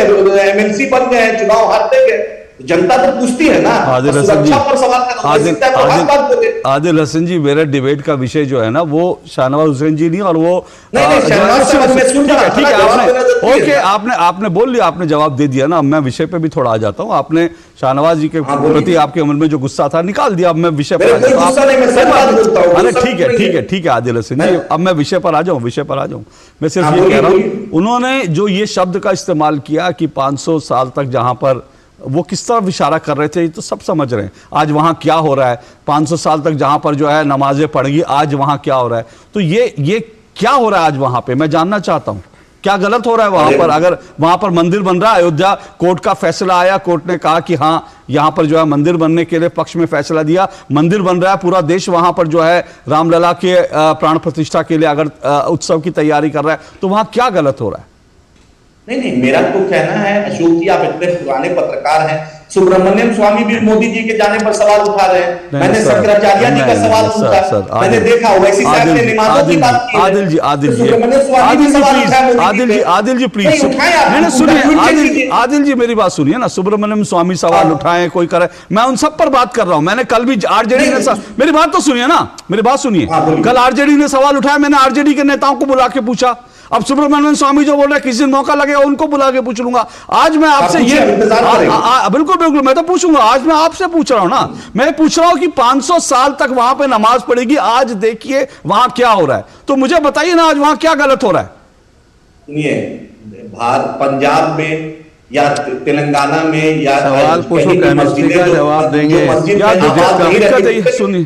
MLC बन गए, चुनाव हारते गए। जनता तो पूछती है ना। आदिल हसन जी, मेरा डिबेट का विषय जो है ना वो शाहनवाज हुसैन जी नहीं, और वो ओके, आपने बोल लिया, आपने जवाब दे दिया ना। अब मैं विषय पे भी थोड़ा आ जाता हूँ। आपने शाहनवाज जी के प्रति आपके मन में जो गुस्सा था निकाल दिया। अब मैं विषय पर आ जाता हूँ। अरे ठीक है आदिल हसन जी, अब मैं विषय पर आ जाऊँ। मैं सिर्फ ये कह रहा हूँ, उन्होंने जो ये शब्द का इस्तेमाल किया कि 500 साल तक जहां पर वो किस तरफ इशारा कर रहे थे, ये तो सब समझ रहे हैं। आज वहां क्या हो रहा है, 500 साल तक जहां पर जो है नमाजें पढ़ेंगी, आज वहां क्या हो रहा है। तो ये क्या हो रहा है आज वहां पे, मैं जानना चाहता हूं क्या गलत हो रहा है वहां पर। अगर वहां पर मंदिर बन रहा है, अयोध्या कोर्ट का फैसला आया, कोर्ट ने कहा कि हाँ यहां पर जो है मंदिर बनने के लिए पक्ष में फैसला दिया, मंदिर बन रहा है, पूरा देश वहां पर जो है रामलला के प्राण प्रतिष्ठा के लिए अगर उत्सव की तैयारी कर रहा है, तो वहां क्या गलत हो रहा है? नहीं, मेरा तो कहना है अशोक जी, आप इतने पुराने पत्रकार हैं, सुब्रमण्यम स्वामी भी मोदी जी के जाने पर सवाल उठा रहे हैं। मैंने शंकराचार्य जी का सवाल पूछा, मैंने देखा ओवैसी साहब ने नमाज़ों की बात की। आदिल जी प्लीज सुनिए। आदिल जी मेरी बात सुनिए ना। सुब्रमण्यम स्वामी सवाल उठाए, कोई करे, मैं उन सब पर बात कर रहा हूं। मैंने कल भी आरजेडी ने, मेरी बात तो सुनिए ना, मेरी बात सुनिए। कल आरजेडी ने सवाल उठाया, मैंने आरजेडी के नेताओं को बुला के पूछा। अब सुब्रमण्यम स्वामी जो बोल रहे हैं किसी दिन मौका लगेगा उनको बुला के पूछ लूंगा। आज मैं आपसे ये बिल्कुल मैं तो पूछूंगा। आज मैं आपसे पूछ रहा हूं ना, मैं पूछ रहा हूं कि 500 साल तक वहां पे नमाज पढ़ेगी, आज देखिए वहां क्या हो रहा है। तो मुझे बताइए ना, आज वहां क्या गलत हो रहा है? सुनिए, पंजाब में या तेलंगाना में या सवाल पूछो, जवाब देंगे। सुनिए,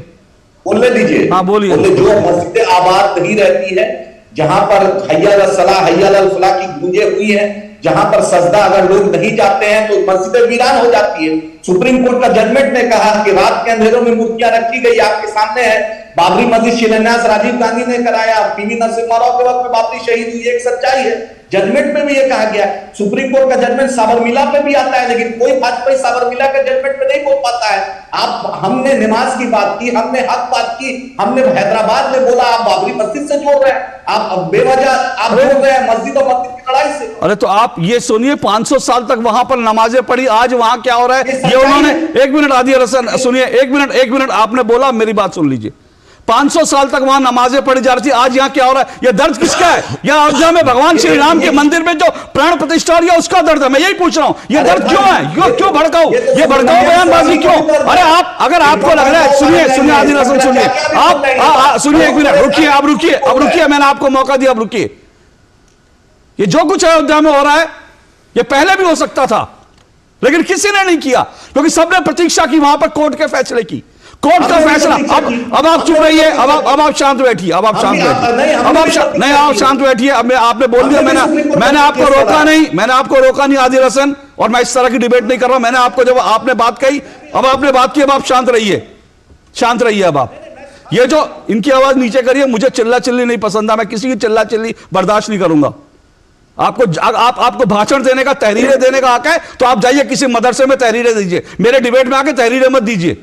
बोलने दीजिए। हाँ बोलिए। जो मस्जिदें आबाद नहीं रहती है, जहां पर हय्या अल सलाह हय्या अल फलाह की गूंजें हुई है, जहां पर सजदा अगर लोग नहीं जाते हैं तो मस्जिदें वीरान हो जाती है। सुप्रीम कोर्ट का जजमेंट ने कहा कि रात के अंधेरों में मूर्तियां रखी गई, आपके सामने है। बाबरी मस्जिद शिलान्यास राजीव गांधी ने कराया, PV नरसिम्हा राव के वक्त में बाबरी शहीद हुई, एक सच्चाई है। जजमेंट में भी ये कहा गया। सुप्रीम कोर्ट का जजमेंट साबरमला पे भी आता है, लेकिन कोई भाजपा साबरमला के जजमेंट में नहीं बोल पाता है। हमने नमाज की बात की, हमने हक बात की, हमने हैदराबाद में बोला, आप बाबरी मस्जिद से जोड़ रहे हैं, आप बेवजह आप जोड़ रहे हैं मस्जिद और मस्जिद की लड़ाई से। अरे तो आप ये सुनिए, 500 साल तक वहां पर नमाजें पढ़ी, आज वहां क्या हो रहा है ये उन्होंने। एक मिनट आदिल हसन सुनिए, एक मिनट आपने बोला, मेरी बात सुन लीजिए। 500 साल तक वहां नमाजें पढ़ी जा रही थी, आज यहां क्या हो रहा है? यह दर्द किसका है? यह अयोध्या में भगवान श्री राम के मंदिर में जो प्राण प्रतिष्ठा हो रही है उसका दर्द है। मैं यही पूछ रहा हूं, यह दर्द क्यों है? क्यों भड़काऊ? ये भड़काऊ बयानबाजी क्यों? अरे आप, अगर आपको लग रहा है, सुनिए आदिल हसन, सुनिए आप, सुनिए एक मिनट, रुकिए, अब रुकिए, मैंने आपको मौका दिया, अब रुकिए। ये जो कुछ अयोध्या में हो रहा है ये पहले भी हो सकता था, लेकिन किसी ने नहीं किया, क्योंकि सबने प्रतीक्षा की वहां पर कोर्ट के फैसले की, कोर्ट का फैसला। अब आप चुप रहिए, अब आप शांत बैठिए, अब आप शांत बैठिए। अब आपने बोल दिया, मैंने आपको रोका नहीं आदिल हसन, और मैं इस तरह की डिबेट नहीं कर रहा हूं। मैंने आपको, जब आपने बात कही, अब आपने बात की, अब आप शांत रहिए। अब आप ये जो इनकी आवाज नीचे करिए, मुझे चिल्ला चिल्ली नहीं पसंद है, मैं किसी की चिल्ला चिल्ली बर्दाश्त नहीं करूंगा। आपको भाषण देने का, तहरीरें देने का हक है, तो आप जाइए किसी मदरसे में तहरीरें दीजिए, मेरे डिबेट में आके तहरीरें मत दीजिए।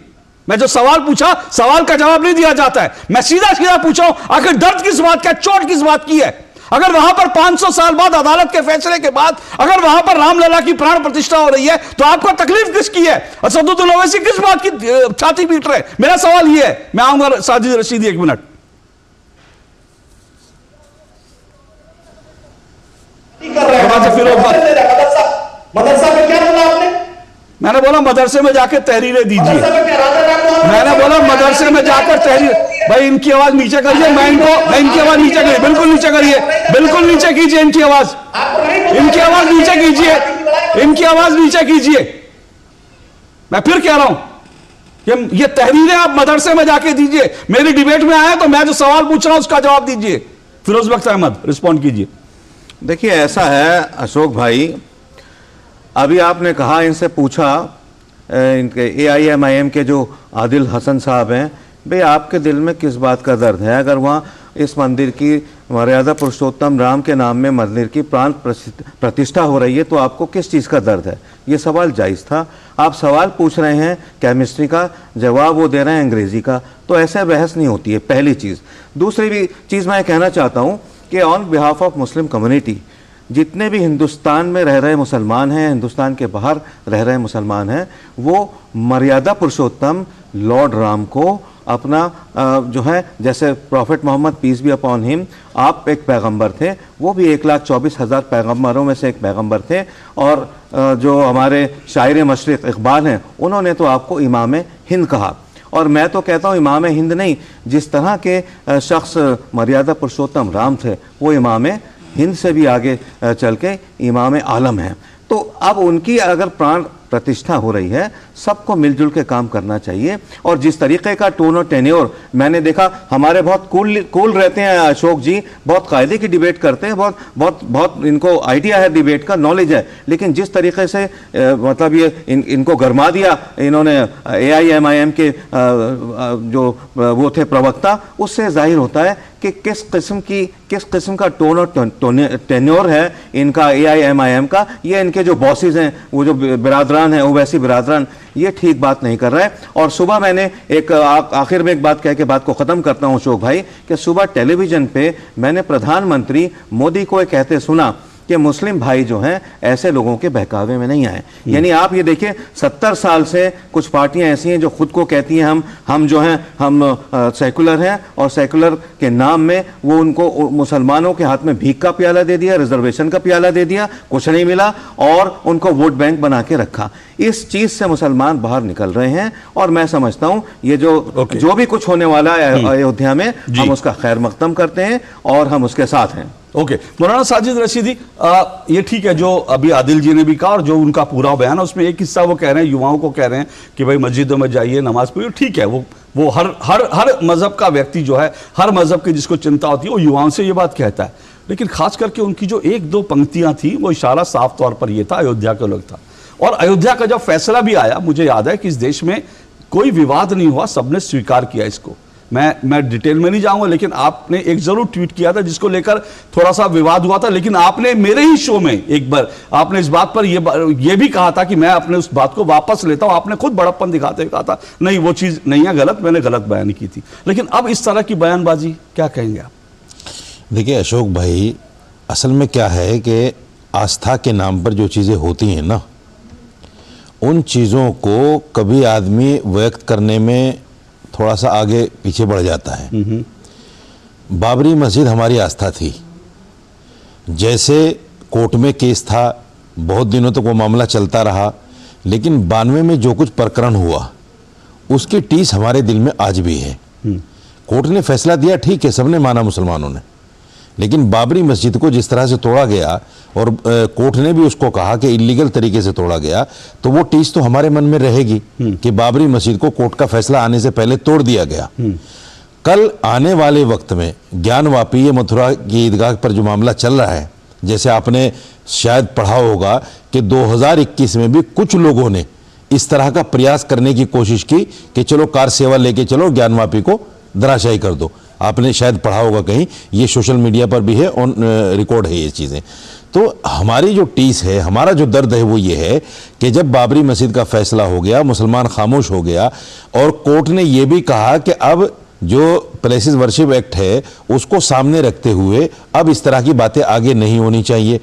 मैं जो सवाल पूछा, सवाल का जवाब नहीं दिया जाता है, मैं सीधा पूछा हूं, आखिर दर्द किस बात का, चोट किस बात की है? अगर वहां पर 500 साल बाद अदालत के फैसले के बाद अगर वहां पर रामलला की प्राण प्रतिष्ठा हो रही है, तो आपको तकलीफ किसकी है? असदुद्दीन ओवैसी किस बात की छाती पीट रहे? मेरा सवाल यह है। मैं आऊंगा साजिद रशीदी, 1 मिनट। मदरसा में क्या बोला आपने? मैंने बोला मदरसे में जाकर तहरीरें दीजिए। मैंने बोला मदरसे में जाकर तहरीर, भाई इनकी आवाज नीचे करिए, मैं इनकी आवाज नीचे करिए, बिल्कुल नीचे करिए, बिल्कुल नीचे कीजिए इनकी आवाज नीचे कीजिए। मैं फिर कह रहा हूं, ये तहरीरें आप मदरसे में जाके दीजिए। मेरी डिबेट में आया तो मैं जो सवाल पूछ रहा हूं उसका जवाब दीजिए। फिरोज बख्श अहमद, रिस्पॉन्ड कीजिए। देखिए, ऐसा है अशोक भाई, अभी आपने कहा, इनसे पूछा, इनके AIMIM के जो आदिल हसन साहब हैं, भाई आपके दिल में किस बात का दर्द है? अगर वहाँ इस मंदिर की मर्यादा पुरुषोत्तम राम के नाम में मंदिर की प्राण प्रतिष्ठा हो रही है, तो आपको किस चीज़ का दर्द है? ये सवाल जायज़ था। आप सवाल पूछ रहे हैं केमिस्ट्री का, जवाब वो दे रहे हैं अंग्रेज़ी का, तो ऐसे बहस नहीं होती है, पहली चीज़। दूसरी भी चीज़ मैं कहना चाहता हूँ कि on behalf of Muslim community, जितने भी हिंदुस्तान में रह रहे मुसलमान हैं, हिंदुस्तान के बाहर रह रहे मुसलमान हैं, वो मर्यादा पुरुषोत्तम लॉर्ड राम को अपना जो है, जैसे prophet Muhammad peace be upon him, आप एक पैगंबर थे, वो भी 1,24,000 पैगंबरों में से एक पैगंबर थे। और जो हमारे शायर मशरिक़ इकबाल हैं, उन्होंने तो आपको इमाम हिंद कहा, और मैं तो कहता हूँ इमाम हिंद नहीं, जिस तरह के शख्स मर्यादा पुरुषोत्तम राम थे, वो इमाम हिंद से भी आगे चल के इमाम आलम हैं। तो अब उनकी अगर प्राण प्रतिष्ठा हो रही है, सबको मिलजुल के काम करना चाहिए। और जिस तरीके का टोन और टेन्योर मैंने देखा, हमारे बहुत कूल रहते हैं अशोक जी, बहुत कायदे की डिबेट करते हैं, बहुत इनको आइडिया है, डिबेट का नॉलेज है, लेकिन जिस तरीके से मतलब ये इनको गरमा दिया इन्होंने AIMIM के जो वो थे प्रवक्ता, उससे जाहिर होता है कि किस किस्म का टोन और टेन्योर है इनका AIMIM का। ये इनके जो बॉसेज हैं, वो जो बिरादरान हैं, ओवैसी बिरादरान, ये ठीक बात नहीं कर रहा है। और सुबह मैंने एक आखिर में एक बात कह के बात को ख़त्म करता हूँ अशोक भाई, कि सुबह टेलीविज़न पे मैंने प्रधानमंत्री मोदी को कहते सुना कि मुस्लिम भाई जो हैं ऐसे लोगों के बहकावे में नहीं आए। यानी आप ये देखिए, 70 साल से कुछ पार्टियां ऐसी हैं जो खुद को कहती हैं हम जो हैं हम सेकुलर हैं, और सेकुलर के नाम में वो उनको मुसलमानों के हाथ में भीख का प्याला दे दिया, रिजर्वेशन का प्याला दे दिया, कुछ नहीं मिला, और उनको वोट बैंक बना के रखा। इस चीज से मुसलमान बाहर निकल रहे हैं, और मैं समझता हूं ये जो भी कुछ होने वाला है अयोध्या में, हम उसका खैर मकदम करते हैं और हम उसके साथ हैं। ओके, मौलाना साजिद रशीदी, ये ठीक है जो अभी आदिल जी ने भी कहा, और जो उनका पूरा बयान है उसमें एक हिस्सा वो कह रहे हैं, युवाओं को कह रहे हैं कि भाई मस्जिदों में जाइए, नमाज पढ़िए। ठीक है, वो हर मजहब का व्यक्ति जो है, हर मजहब की जिसको चिंता होती है, वो युवाओं से ये बात कहता है। लेकिन खास करके उनकी जो 1-2 पंक्तियां थी, वो इशारा साफ तौर पर यह था, अयोध्या को लग था। और अयोध्या का जब फैसला भी आया, मुझे याद है कि इस देश में कोई विवाद नहीं हुआ, सबने स्वीकार किया इसको। मैं डिटेल में नहीं जाऊंगा, लेकिन आपने एक जरूर ट्वीट किया था जिसको लेकर थोड़ा सा विवाद हुआ था, लेकिन आपने मेरे ही शो में एक बार आपने इस बात पर ये भी कहा था कि मैं अपने उस बात को वापस लेता हूं। आपने खुद बड़प्पन दिखाते हुए कहा था नहीं, वो चीज नहीं है, गलत, मैंने गलत बयान की थी। लेकिन अब इस तरह की बयानबाजी, क्या कहेंगे आप? देखिए अशोक भाई, असल में क्या है कि आस्था के नाम पर जो चीज़ें होती हैं ना, उन चीज़ों को कभी आदमी व्यक्त करने में थोड़ा सा आगे पीछे बढ़ जाता है। बाबरी मस्जिद हमारी आस्था थी। जैसे कोर्ट में केस था, बहुत दिनों तक वो मामला चलता रहा, लेकिन 92 में जो कुछ प्रकरण हुआ उसकी टीस हमारे दिल में आज भी है। कोर्ट ने फैसला दिया, ठीक है, सबने माना मुसलमानों ने, लेकिन बाबरी मस्जिद को जिस तरह से तोड़ा गया और कोर्ट ने भी उसको कहा कि इलीगल तरीके से तोड़ा गया, तो वो टीस तो हमारे मन में रहेगी कि बाबरी मस्जिद को कोर्ट का फैसला आने से पहले तोड़ दिया गया। कल आने वाले वक्त में ज्ञानवापी ये मथुरा की ईदगाह पर जो मामला चल रहा है, जैसे आपने शायद पढ़ा होगा कि 2021 में भी कुछ लोगों ने इस तरह का प्रयास करने की कोशिश की कि चलो कार सेवा लेके चलो, ज्ञानवापी को धराशायी कर दो। आपने शायद पढ़ा होगा कहीं, ये सोशल मीडिया पर भी है, ऑन रिकॉर्ड है ये चीज़ें। तो हमारी जो टीस है, हमारा जो दर्द है वो ये है कि जब बाबरी मस्जिद का फैसला हो गया, मुसलमान खामोश हो गया और कोर्ट ने ये भी कहा कि अब जो प्लेसेस वर्शिप एक्ट है उसको सामने रखते हुए अब इस तरह की बातें आगे नहीं होनी चाहिए।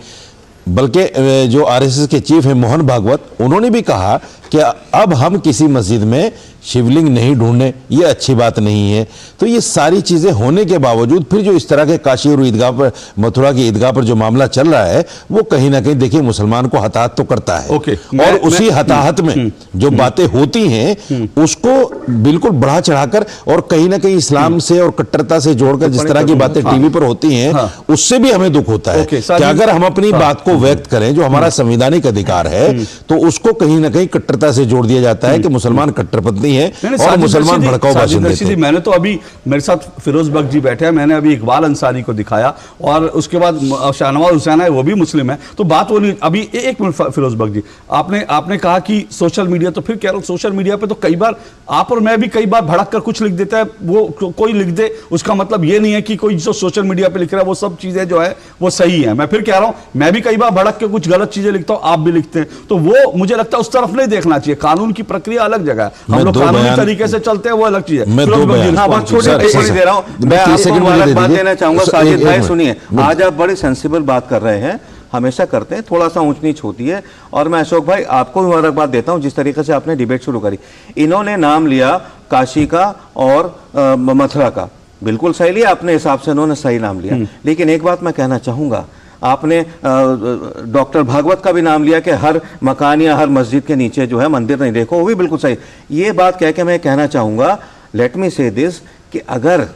बल्कि जो आरएसएस के चीफ हैं मोहन भागवत, उन्होंने भी कहा कि अब हम किसी मस्जिद में शिवलिंग नहीं ढूंढने, ये अच्छी बात नहीं है। तो ये सारी चीज़ें होने के बावजूद फिर जो इस तरह के काशी और ईदगाह पर, मथुरा की ईदगाह पर जो मामला चल रहा है, वो कहीं ना कहीं देखिए मुसलमान को हताहत तो करता है। और उसी हताहत में जो बातें होती हैं उसको बिल्कुल बढ़ा चढ़ाकर और कहीं ना कहीं इस्लाम से और कट्टरता से जोड़कर जिस तरह की बातें टीवी पर होती हैं, उससे भी हमें दुख होता है कि अगर हम अपनी बात को व्यक्त करें, जो हमारा संवैधानिक अधिकार है, तो उसको कहीं ना कहीं कट्टरता से जोड़ दिया जाता है कि मुसलमान कट्टरपंथी है और मुसलमान भड़काऊ भाषण देते हैं। मैंने तो अभी मेरे साथ फिरोज बख्श जी बैठे हैं, मैंने अभी इकबाल अंसारी को दिखाया और उसके बाद शाहनवाज हुसैन है, वो भी मुस्लिम है, तो बात वो नहीं। अभी एक मिनट फिरोज बख्श जी, आपने कहा कि सोशल मीडिया, तो फिर कह रहा हूं सोशल मीडिया पे तो कई बार आप और मैं भी कई बार भड़क कर कुछ लिख देता है, वो कोई लिख दे, उसका मतलब ये नहीं है कि कोई जो सोशल मीडिया पे लिख रहा है वो सब चीजें जो है वो सही है। मैं फिर कह रहा हूं, मैं भी कई बार भड़क के कुछ गलत चीजें लिखता हूं, आप भी लिखते हैं, तो वो मुझे लगता है उस तरफ नहीं देखना चाहिए। कानून की प्रक्रिया अलग जगह है, हम लोग कानूनी तरीके से चलते हैं, वो अलग चीज है। मैं दे रहा हूं, मैं आपको मुबारकबाद देना चाहूंगा। साजिद भाई सुनिए, आज आप बड़ी सेंसिबल बात कर रहे हैं, हमेशा करते हैं, थोड़ा सा ऊंच नीच होती है, और मैं अशोक भाई आपको मुबारकबाद देता हूं जिस तरीके से आपने डिबेट शुरू करी। इन्होंने नाम लिया काशी का और मथुरा का, बिल्कुल सही लिया आपने, हिसाब से उन्होंने सही नाम लिया, लेकिन एक बात मैं कहना चाहूंगा, आपने डॉक्टर भागवत का भी नाम लिया कि हर मकान या हर मस्जिद के नीचे जो है मंदिर नहीं, देखो वो भी बिल्कुल सही। ये बात कह के मैं कहना चाहूंगा, लेट मी से दिस, कि अगर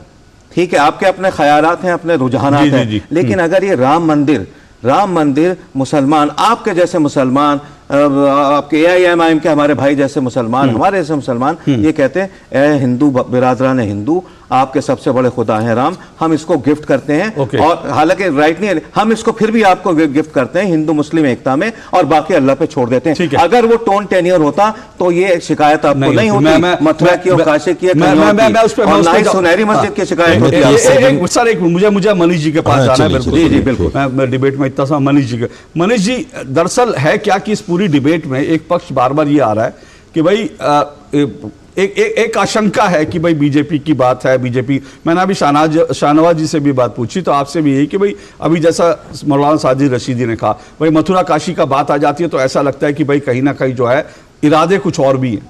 ठीक है आपके अपने ख्यालात हैं, अपने रुझानात हैं, लेकिन अगर ये राम मंदिर मुसलमान, आपके जैसे मुसलमान, आपके AIMIM के हमारे भाई जैसे मुसलमान, हमारे जैसे मुसलमान ये कहते हैं, ए हिंदू बिरादरान हिंदू, आपके सबसे बड़े खुदा हैं राम, हम इसको गिफ्ट करते हैं, और हालांकि राइट नहीं है, हम इसको फिर भी आपको गिफ्ट करते हैं हिंदू मुस्लिम एकता में, और बाकी अल्लाह पे छोड़ देते हैं। अगर वो टोन टेनियर होता तो ये शिकायत आपको नहीं होती, मथुरा की और काशी की, सुनहरी मस्जिद की शिकायत होती। सर एक मुझे मनीष जी के पास जाना है, बिल्कुल मैं डिबेट में इतना सा मनीष जी, दरअसल है क्या कि इस पूरी डिबेट में एक पक्ष बार बार ये आ रहा है कि भाई एक आशंका है कि भाई बीजेपी की बात है, बीजेपी, मैंने अभी शाहनवाज जी से भी बात पूछी, तो आपसे भी यही कि भाई अभी जैसा मौलाना साजिद रशीदी ने कहा, भाई मथुरा काशी का बात आ जाती है तो ऐसा लगता है कि भाई कहीं ना कहीं जो है इरादे कुछ और भी हैं।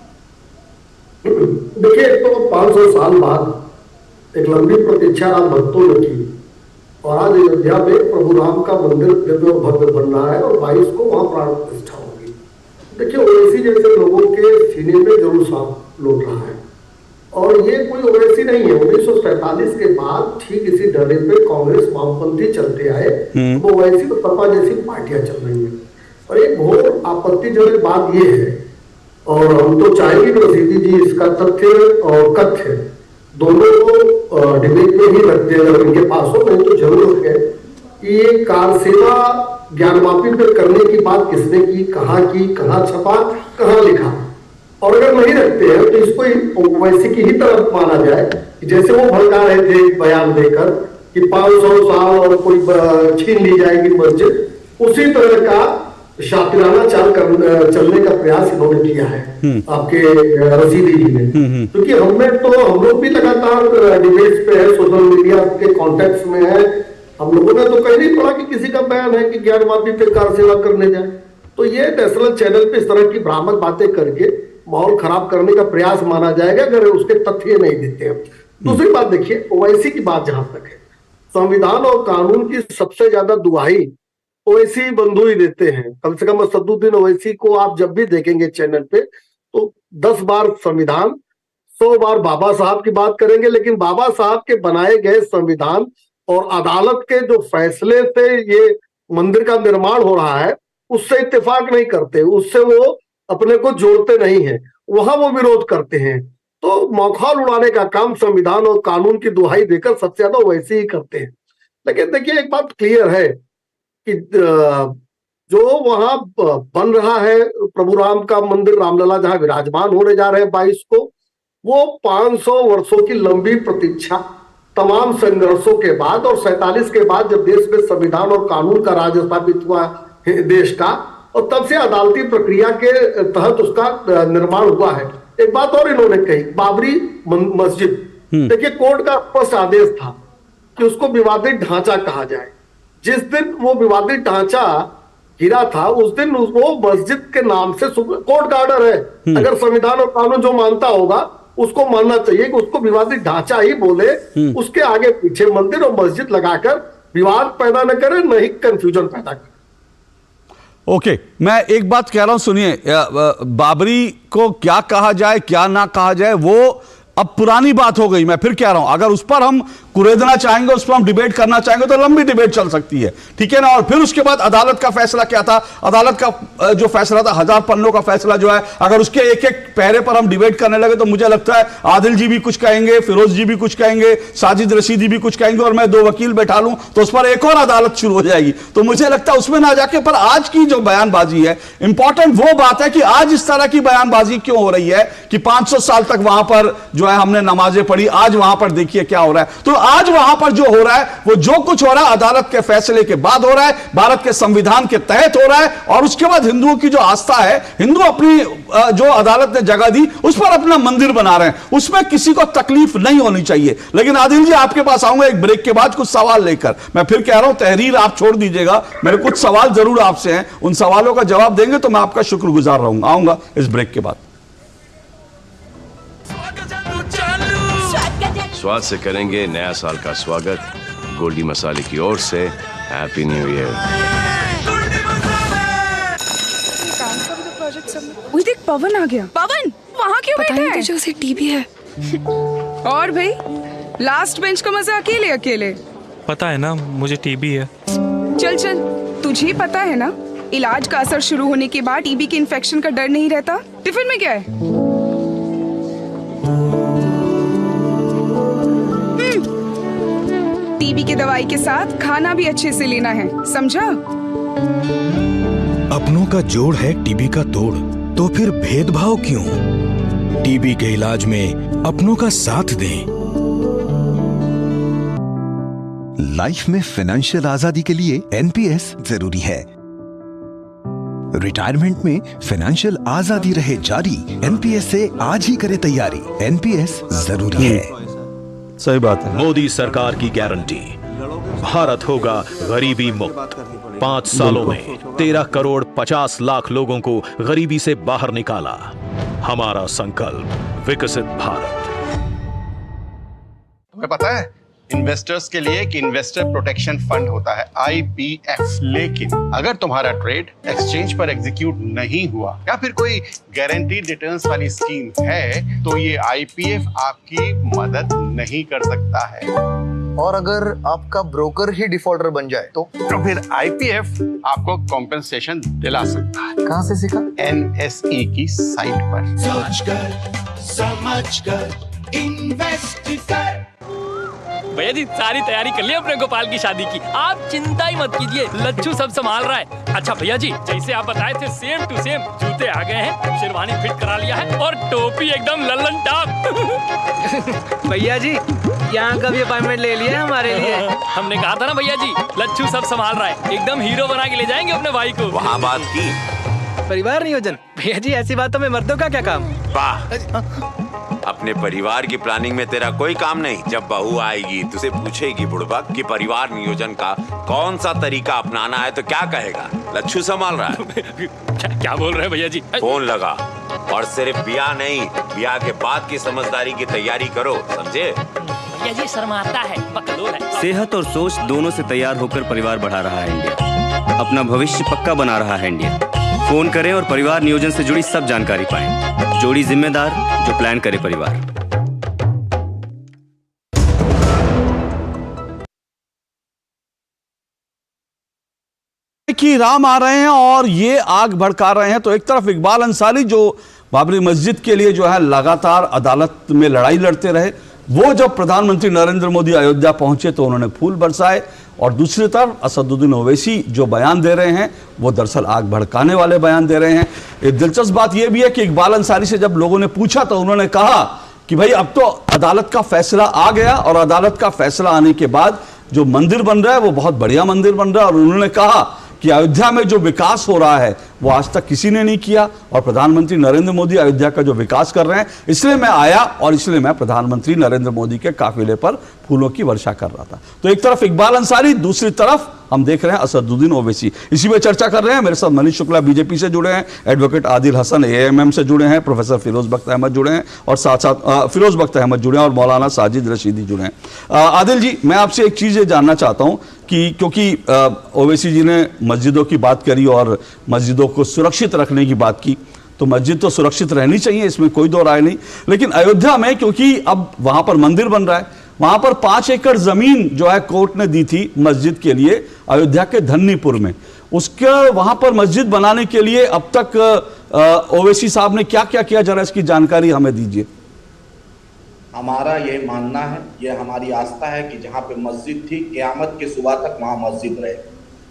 देखिए, तो 500 साल बाद एक लंबी प्रतीक्षा राम भक्तों ने की, और आज अयोध्या में प्रभु राम का मंदिर दिव्य और भव्य बन रहा है और 22 को वहां प्राण प्रतिष्ठा होगी। देखिए, ओवैसी जैसे लोगों के सीने में जरूर सांप लौट रहा है, और ये कोई ओवैसी नहीं है। 1947 के बाद ठीक इसी डरे पे कांग्रेस वामपंथी चलते आए, वो ओवैसी तो सपा जैसी पार्टियां चल रही है। और एक घोर आपत्तिजनक बात ये है, और हम तो चाहेंगे कि रशीदी जी इसका तथ्य और कथ्य दोनों को डिबेट में ही रखते हैं, अगर उनके पास हो, नहीं तो जरूर है कि ये कार सेवा ज्ञानवापी पे करने की बात किसने की, कहाँ छपा, कहाँ लिखा, और अगर नहीं रखते हैं तो इसको वैसे की ही तरफ माना जाए कि जैसे वो भड़का रहे थे बयान देकर कि 500 साल और कोई छीन ली जाएगी मस्जिद, उसी तरह का शातिराना चलने का प्रयास इन्होंने किया है आपके रशीदी जी ने। क्योंकि हम लोग भी लगातार डिबेट्स पे है, सोशल मीडिया के कॉन्टेक्ट में है, हम लोगों ने तो कहीं नहीं पढ़ा कि किसी का बयान है कि ज्ञानवापी पे कार सेवा करने जाए। तो ये नेशनल चैनल पे इस तरह की भ्रामक बातें करके माहौल खराब करने का प्रयास माना जाएगा अगर उसके तथ्य नहीं देते हैं। दूसरी बात देखिए, ओवैसी की बात जहां तक है, संविधान और कानून की सबसे ज्यादा दुहाई ओवैसी बंधु ही देते हैं। कम से कम असदुद्दीन ओवैसी को आप जब भी देखेंगे चैनल पे तो 10 बार संविधान, 100 बार बाबा साहब की बात करेंगे, लेकिन बाबा साहब के बनाए गए संविधान और अदालत के जो फैसले से ये मंदिर का निर्माण हो रहा है उससे इत्तेफाक नहीं करते, उससे वो अपने को जोड़ते नहीं है, वहां वो विरोध करते हैं। तो मौखौल उड़ाने का काम संविधान और कानून की दुहाई देकर सबसे ज्यादा वैसे ही करते हैं। लेकिन देखिए एक बात क्लियर है कि जो वहां बन रहा है प्रभु राम का मंदिर, रामलला जहां विराजमान होने जा रहे हैं 22 को, वो 500 वर्षों की लंबी प्रतीक्षा, तमाम संघर्षों के बाद और 47 के बाद जब देश में संविधान और कानून का राज स्थापित हुआ देश का, और तब से अदालती प्रक्रिया के तहत उसका निर्माण हुआ है। एक बात और इन्होंने कही, बाबरी मस्जिद, देखिए कोर्ट का स्पष्ट आदेश था कि उसको विवादित ढांचा कहा जाए। जिस दिन वो विवादित ढांचा गिरा था उस दिन वो मस्जिद के नाम से कोर्ट का ऑर्डर है, अगर संविधान और कानून जो मानता होगा उसको मानना चाहिए कि उसको विवादित ढांचा ही बोले, उसके आगे पीछे मंदिर और मस्जिद लगाकर विवाद पैदा न करे, न ही कंफ्यूजन पैदा करे। ओके, मैं एक बात कह रहा हूं, सुनिए, बाबरी को क्या कहा जाए क्या ना कहा जाए वो अब पुरानी बात हो गई। मैं फिर कह रहा हूं, अगर उस पर हम कुरेदना चाहेंगे, उस पर हम डिबेट करना चाहेंगे तो लंबी डिबेट चल सकती है, ठीक है ना। और फिर उसके बाद अदालत का फैसला क्या था, अदालत का जो फैसला था 1000 पन्नों का फैसला जो है, अगर उसके एक एक पैरे पर हम डिबेट करने लगे तो मुझे लगता है आदिल जी भी कुछ कहेंगे, फिरोज जी भी कुछ कहेंगे, साजिद रशीदी भी कुछ कहेंगे, और मैं 2 वकील बैठा लूं तो उस पर एक और अदालत शुरू हो जाएगी। तो मुझे लगता है उसमें ना जाके, पर आज की जो बयानबाजी है, इंपॉर्टेंट वो बात है कि आज इस तरह की बयानबाजी क्यों हो रही है कि 500 साल तक वहां पर जो है हमने नमाजें पढ़ी, आज वहां पर देखिए क्या हो रहा है। तो आज वहां पर जो हो रहा है वो जो कुछ हो रहा है अदालत के फैसले के बाद हो रहा है, भारत के संविधान के तहत हो रहा है, और उसके बाद हिंदुओं की जो आस्था है, हिंदू अपनी जो अदालत ने जगह दी उस पर अपना मंदिर बना रहे हैं, उसमें किसी को तकलीफ नहीं होनी चाहिए। लेकिन आदिल जी आपके पास आऊंगा एक ब्रेक के बाद कुछ सवाल लेकर। मैं फिर कह रहा हूं तहरीर आप छोड़ दीजिएगा, मेरे कुछ सवाल जरूर आपसे हैं, उन सवालों का जवाब देंगे तो मैं आपका शुक्रगुजार रहूंगा। आऊंगा इस ब्रेक के बाद। स्वाद से करेंगे नया साल का स्वागत, गोल्डी मसाले की ओर से हैप्पी न्यू ईयर। वही देख, पवन आ गया। पवन वहाँ क्यों बैठा है? तुझे उसे टीबी है। और भाई लास्ट बेंच का मजा अकेले अकेले। पता है ना मुझे टीबी है। चल चल, तुझे ही पता है ना इलाज का असर शुरू होने के बाद टीबी के इन्फेक्शन का डर नहीं रहता। टिफिन में क्या है? टीबी की दवाई के साथ खाना भी अच्छे से लेना है, समझा? अपनों का जोड़ है टीबी का तोड़, तो फिर भेदभाव क्यों? टीबी के इलाज में अपनों का साथ दें। लाइफ में फाइनेंशियल आजादी के लिए एनपीएस जरूरी है। रिटायरमेंट में फाइनेंशियल आजादी रहे जारी, एनपीएस से आज ही करे तैयारी। एनपीएस जरूरी है। सही बात है। मोदी सरकार की गारंटी, भारत होगा गरीबी मुक्त। 5 सालों में 13 करोड़ 50 लाख लोगों को गरीबी से बाहर निकाला। हमारा संकल्प विकसित भारत। तुम्हें पता है इन्वेस्टर्स के लिए कि इन्वेस्टर प्रोटेक्शन फंड होता है IPF, लेकिन अगर तुम्हारा ट्रेड एक्सचेंज पर एग्जीक्यूट नहीं हुआ या फिर कोई गारंटीड रिटर्न्स वाली स्कीम है तो ये IPF आपकी मदद नहीं कर सकता है। और अगर आपका ब्रोकर ही डिफॉल्टर बन जाए तो फिर IPF आपको कॉम्पेंसेशन दिला सकता है। कहाँ से सीखा? NSE की साइट पर। सोचकर समझकर इन्वेस्ट कर। भैया जी सारी तैयारी कर ली अपने गोपाल की शादी की, आप चिंता ही मत कीजिए, लच्छू सब संभाल रहा है। अच्छा भैया जी, जैसे आप बताए थे सेम टू सेम जूते आ गए हैं, शेरवानी फिट करा लिया है और टोपी एकदम लल्लन टॉप। भैया जी यहाँ का भी अपॉइंटमेंट ले लिया है हमारे लिए। हमने कहा था ना भैया जी, लच्छू सब संभाल रहा है, एकदम हीरो बना के ले जाएंगे अपने भाई को। वहाँ बात की परिवार नियोजन। भैया जी ऐसी बातों में मर्दों का क्या काम? वाह, अपने परिवार की प्लानिंग में तेरा कोई काम नहीं। जब बहू आएगी तुझे पूछेगी बुड़बक कि परिवार नियोजन का कौन सा तरीका अपनाना है तो क्या कहेगा? लच्छू संभाल रहा है। क्या बोल रहे हैं भैया जी? फोन लगा। और सिर्फ ब्याह नहीं, ब्याह के बाद की समझदारी की तैयारी करो, समझे? भैया जी शर्माता है, बकलोल है। सेहत और सोच दोनों से तैयार होकर परिवार बढ़ा रहा है इंडिया। अपना भविष्य पक्का बना रहा है इंडिया। फोन करें और परिवार नियोजन से जुड़ी सब जानकारी पाएं। जोड़ी जिम्मेदार जो प्लान करे परिवार। कि राम आ रहे हैं और ये आग भड़का रहे हैं। तो एक तरफ इकबाल अंसारी जो बाबरी मस्जिद के लिए जो है लगातार अदालत में लड़ाई लड़ते रहे, वो जब प्रधानमंत्री नरेंद्र मोदी अयोध्या पहुंचे तो उन्होंने फूल बरसाए, और दूसरी तरफ असदुद्दीन ओवैसी जो बयान दे रहे हैं वो दरअसल आग भड़काने वाले बयान दे रहे हैं। एक दिलचस्प बात यह भी है कि इकबाल अंसारी से जब लोगों ने पूछा तो उन्होंने कहा कि भाई अब तो अदालत का फैसला आ गया, और अदालत का फैसला आने के बाद जो मंदिर बन रहा है वो बहुत बढ़िया मंदिर बन रहा है। और उन्होंने कहा कि अयोध्या में जो विकास हो रहा है वो आज तक किसी ने नहीं किया, और प्रधानमंत्री नरेंद्र मोदी अयोध्या का जो विकास कर रहे हैं, इसलिए मैं आया और इसलिए मैं प्रधानमंत्री नरेंद्र मोदी के काफिले पर फूलों की वर्षा कर रहा था। तो एक तरफ इकबाल अंसारी, दूसरी तरफ हम देख रहे हैं असदुद्दीन ओवैसी। इसी में चर्चा कर रहे हैं। मेरे साथ मनीष शुक्ला बीजेपी से जुड़े हैं, एडवोकेट आदिल हसन एएमएम से जुड़े हैं, प्रोफेसर फिरोज बख्त अहमद जुड़े हैं, और साथ साथ फिरोज बख्त अहमद जुड़े हैं, और मौलाना साजिद रशीदी जुड़े हैं। आदिल जी, मैं आपसे एक चीज़ ये जानना चाहता हूँ कि क्योंकि ओवैसी जी ने मस्जिदों की बात करी और मस्जिदों को सुरक्षित रखने की बात की, तो मस्जिद तो सुरक्षित रहनी चाहिए, इसमें कोई दो राय नहीं। लेकिन अयोध्या में क्योंकि अब वहां पर मंदिर बन रहा है, वहां पर 5 एकड़ जमीन जो है कोर्ट ने दी थी मस्जिद के लिए अयोध्या के धन्नीपुर में, उसके वहां पर मस्जिद बनाने के लिए अब तक ओवैसी साहब ने क्या क्या किया, जरा इसकी जानकारी हमें दीजिए। हमारा ये मानना है, ये हमारी आस्था है कि जहाँ पे मस्जिद थी क़यामत के सुबह तक वहाँ मस्जिद रहे।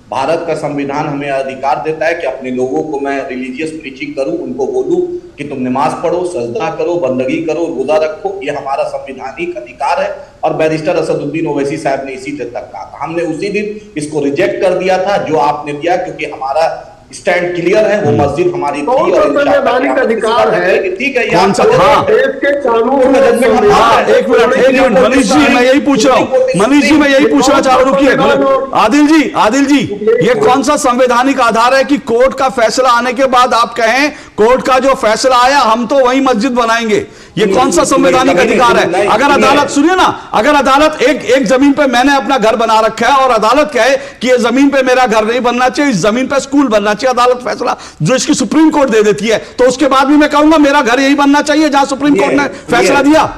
भारत का संविधान हमें अधिकार देता है कि अपने लोगों को मैं रिलीजियस प्रीचिंग करूं, उनको बोलूं कि तुम नमाज पढ़ो, सजदा करो, बंदगी करो, रोजा रखो, ये हमारा संवैधानिक अधिकार है। और बैरिस्टर असदुद्दीन ओवैसी साहब ने इसी तक कहा था। हमने उसी दिन इसको रिजेक्ट कर दिया था जो आपने दिया, क्योंकि हमारा स्टैंड क्लियर है, वो मस्जिद हमारी थी और संवैधानिक अधिकार है। ठीक है, कौन सा? हाँ, देश के कानून एक मिनट मनीष जी, मैं यही पूछ रहा हूँ, मनीष जी मैं यही पूछना चाह रहा हूँ, रुकिए। आदिल जी ये कौन सा संवैधानिक आधार है कि कोर्ट का फैसला आने के बाद आप कहें कोर्ट का जो फैसला आया हम तो वही मस्जिद बनाएंगे? ये कौन सा संवैधानिक अधिकार है? अगर अदालत, सुनिए ना, अगर अदालत एक जमीन पे मैंने अपना घर बना रखा है और अदालत कहे कि ये जमीन पे मेरा घर नहीं बनना चाहिए, इस जमीन पे स्कूल बनना चाहिए, अदालत फैसला जो इसकी सुप्रीम कोर्ट दे देती है, तो उसके बाद भी मैं कहूंगा मेरा घर यही बनना चाहिए जहां सुप्रीम कोर्ट ने फैसला दिया।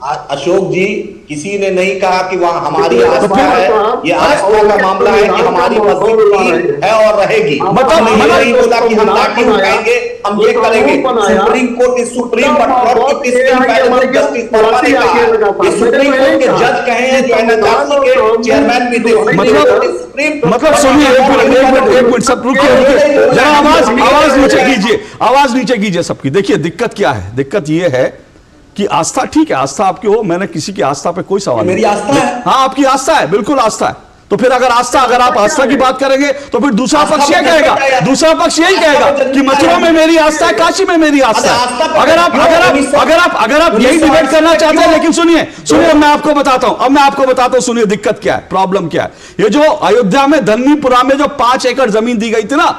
अशोक जी, किसी ने नहीं कहा कि वहां हमारी आस्था है, ये आस्था का मामला है कि हमारी मस्जिद है और रहेगी। मतलब नहीं बोला कि हम लाठी उठाएंगे, हम ये करेंगे। सुप्रीम कोर्ट इस सुप्रीम कोर्ट की जस्टिस वर्मा ने कहा, ये सुप्रीम कोर्ट के जज कहे हैं जो एनएचआरसी के चेयरमैन भी थे। मतलब सुनिए, एक मिनट सब रुकिए, जरा आवाज नीचे कीजिए, आवाज नीचे कीजिए सबकी। देखिए दिक्कत क्या है, दिक्कत ये है कि आस्था, ठीक है आस्था आपकी हो, मैंने किसी की आस्था पे कोई सवाल नहीं। मेरी आस्था है। हाँ आपकी आस्था है, बिल्कुल आस्था है। तो फिर अगर आप आस्था की बात करेंगे तो फिर दूसरा पक्ष ये कहेगा, दूसरा पक्ष यही कहेगा कि मथुरा में मेरी आस्था है, काशी में मेरी आस्था है। अगर आप यही डिबेट करना चाहते हैं, लेकिन सुनिए मैं आपको बताता हूं, सुनिए दिक्कत क्या है, प्रॉब्लम क्या है। ये जो अयोध्या में धन्नीपुरा में जो 5 एकड़ जमीन दी गई थी ना,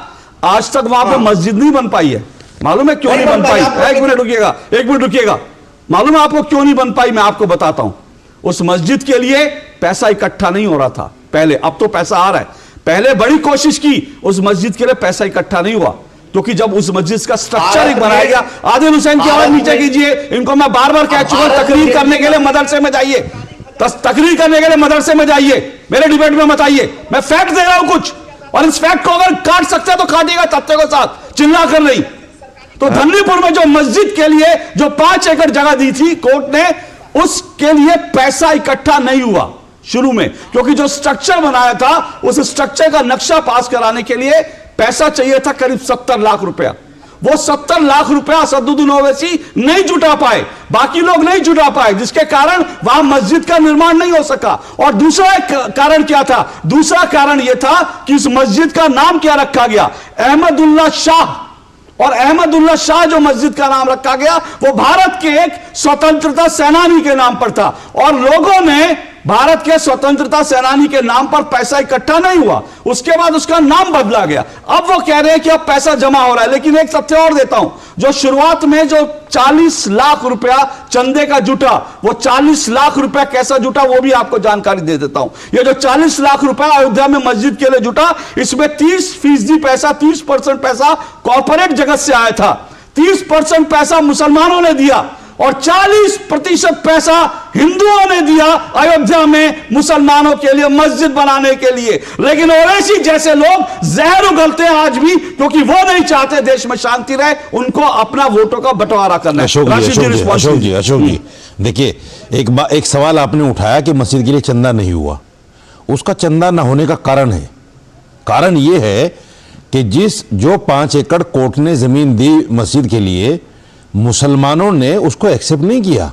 आज तक वहां पर मस्जिद नहीं बन पाई है। मालूम है क्यों नहीं बन पाई? एक मिनट रुकिएगा, मालूम है आपको क्यों नहीं बन पाई? मैं आपको बताता हूं। उस मस्जिद के लिए पैसा इकट्ठा नहीं हो रहा था पहले, अब तो पैसा आ रहा है। पहले बड़ी कोशिश की, उस मस्जिद के लिए पैसा इकट्ठा नहीं हुआ, क्योंकि जब उस मस्जिद का स्ट्रक्चर एक बनाया गया। आदिल हुसैन की आवाज नीचे कीजिए, इनको मैं बार बार कह चुका हूं, तकरीर करने के लिए मदरसे में जाइए, तकरीर करने के लिए मदरसे में जाइए, मेरे डिबेट में मत आइए। मैं फैक्ट दे रहा हूं कुछ, और इस फैक्ट को अगर काट सकते हैं तो काटिएगा तथ्य के साथ, चिल्ला कर नहीं। तो धन्नीपुर में जो मस्जिद के लिए जो 5 एकड़ जगह दी थी कोर्ट ने, उसके लिए पैसा इकट्ठा नहीं हुआ शुरू में, क्योंकि जो स्ट्रक्चर बनाया था उस स्ट्रक्चर का नक्शा पास कराने के लिए पैसा चाहिए था करीब 70 लाख रुपया। वो 70 लाख रुपया असदुद्दीन ओवैसी नहीं जुटा पाए, बाकी लोग नहीं जुटा पाए, जिसके कारण वहां मस्जिद का निर्माण नहीं हो सका। और दूसरा कारण क्या था? दूसरा कारण यह था कि इस मस्जिद का नाम क्या रखा गया? अहमदुल्ला शाह। और अहमदुल्ला शाह जो मस्जिद का नाम रखा गया वो भारत के एक स्वतंत्रता सेनानी के नाम पर था। और लोगों ने भारत के स्वतंत्रता सेनानी के नाम पर पैसा इकट्ठा नहीं हुआ, उसके बाद उसका नाम बदला गया। अब वो कह रहे हैं कि अब पैसा जमा हो रहा है। लेकिन एक तथ्य और देता हूं, जो शुरुआत में जो 40 लाख रुपया चंदे का जुटा, वो 40 लाख रुपया कैसा जुटा वो भी आपको जानकारी दे देता हूं। ये जो 40 लाख रुपया अयोध्या में मस्जिद के लिए जुटा, इसमें 30% पैसा, 30% पैसा कॉर्पोरेट जगत से आया था, 30% पैसा मुसलमानों ने दिया और 40% पैसा हिंदुओं ने दिया अयोध्या में मुसलमानों के लिए मस्जिद बनाने के लिए। लेकिन ओवैसी जैसे लोग जहर उगलते हैं आज भी, क्योंकि वो नहीं चाहते देश में शांति रहे, उनको अपना वोटों का बंटवारा करना है। अशोक जी देखिए, एक सवाल आपने उठाया कि मस्जिद के लिए चंदा नहीं हुआ। उसका चंदा न होने का कारण है, कारण यह है कि जो 5 एकड़ कोर्ट ने जमीन दी मस्जिद के लिए, मुसलमानों ने उसको एक्सेप्ट नहीं किया।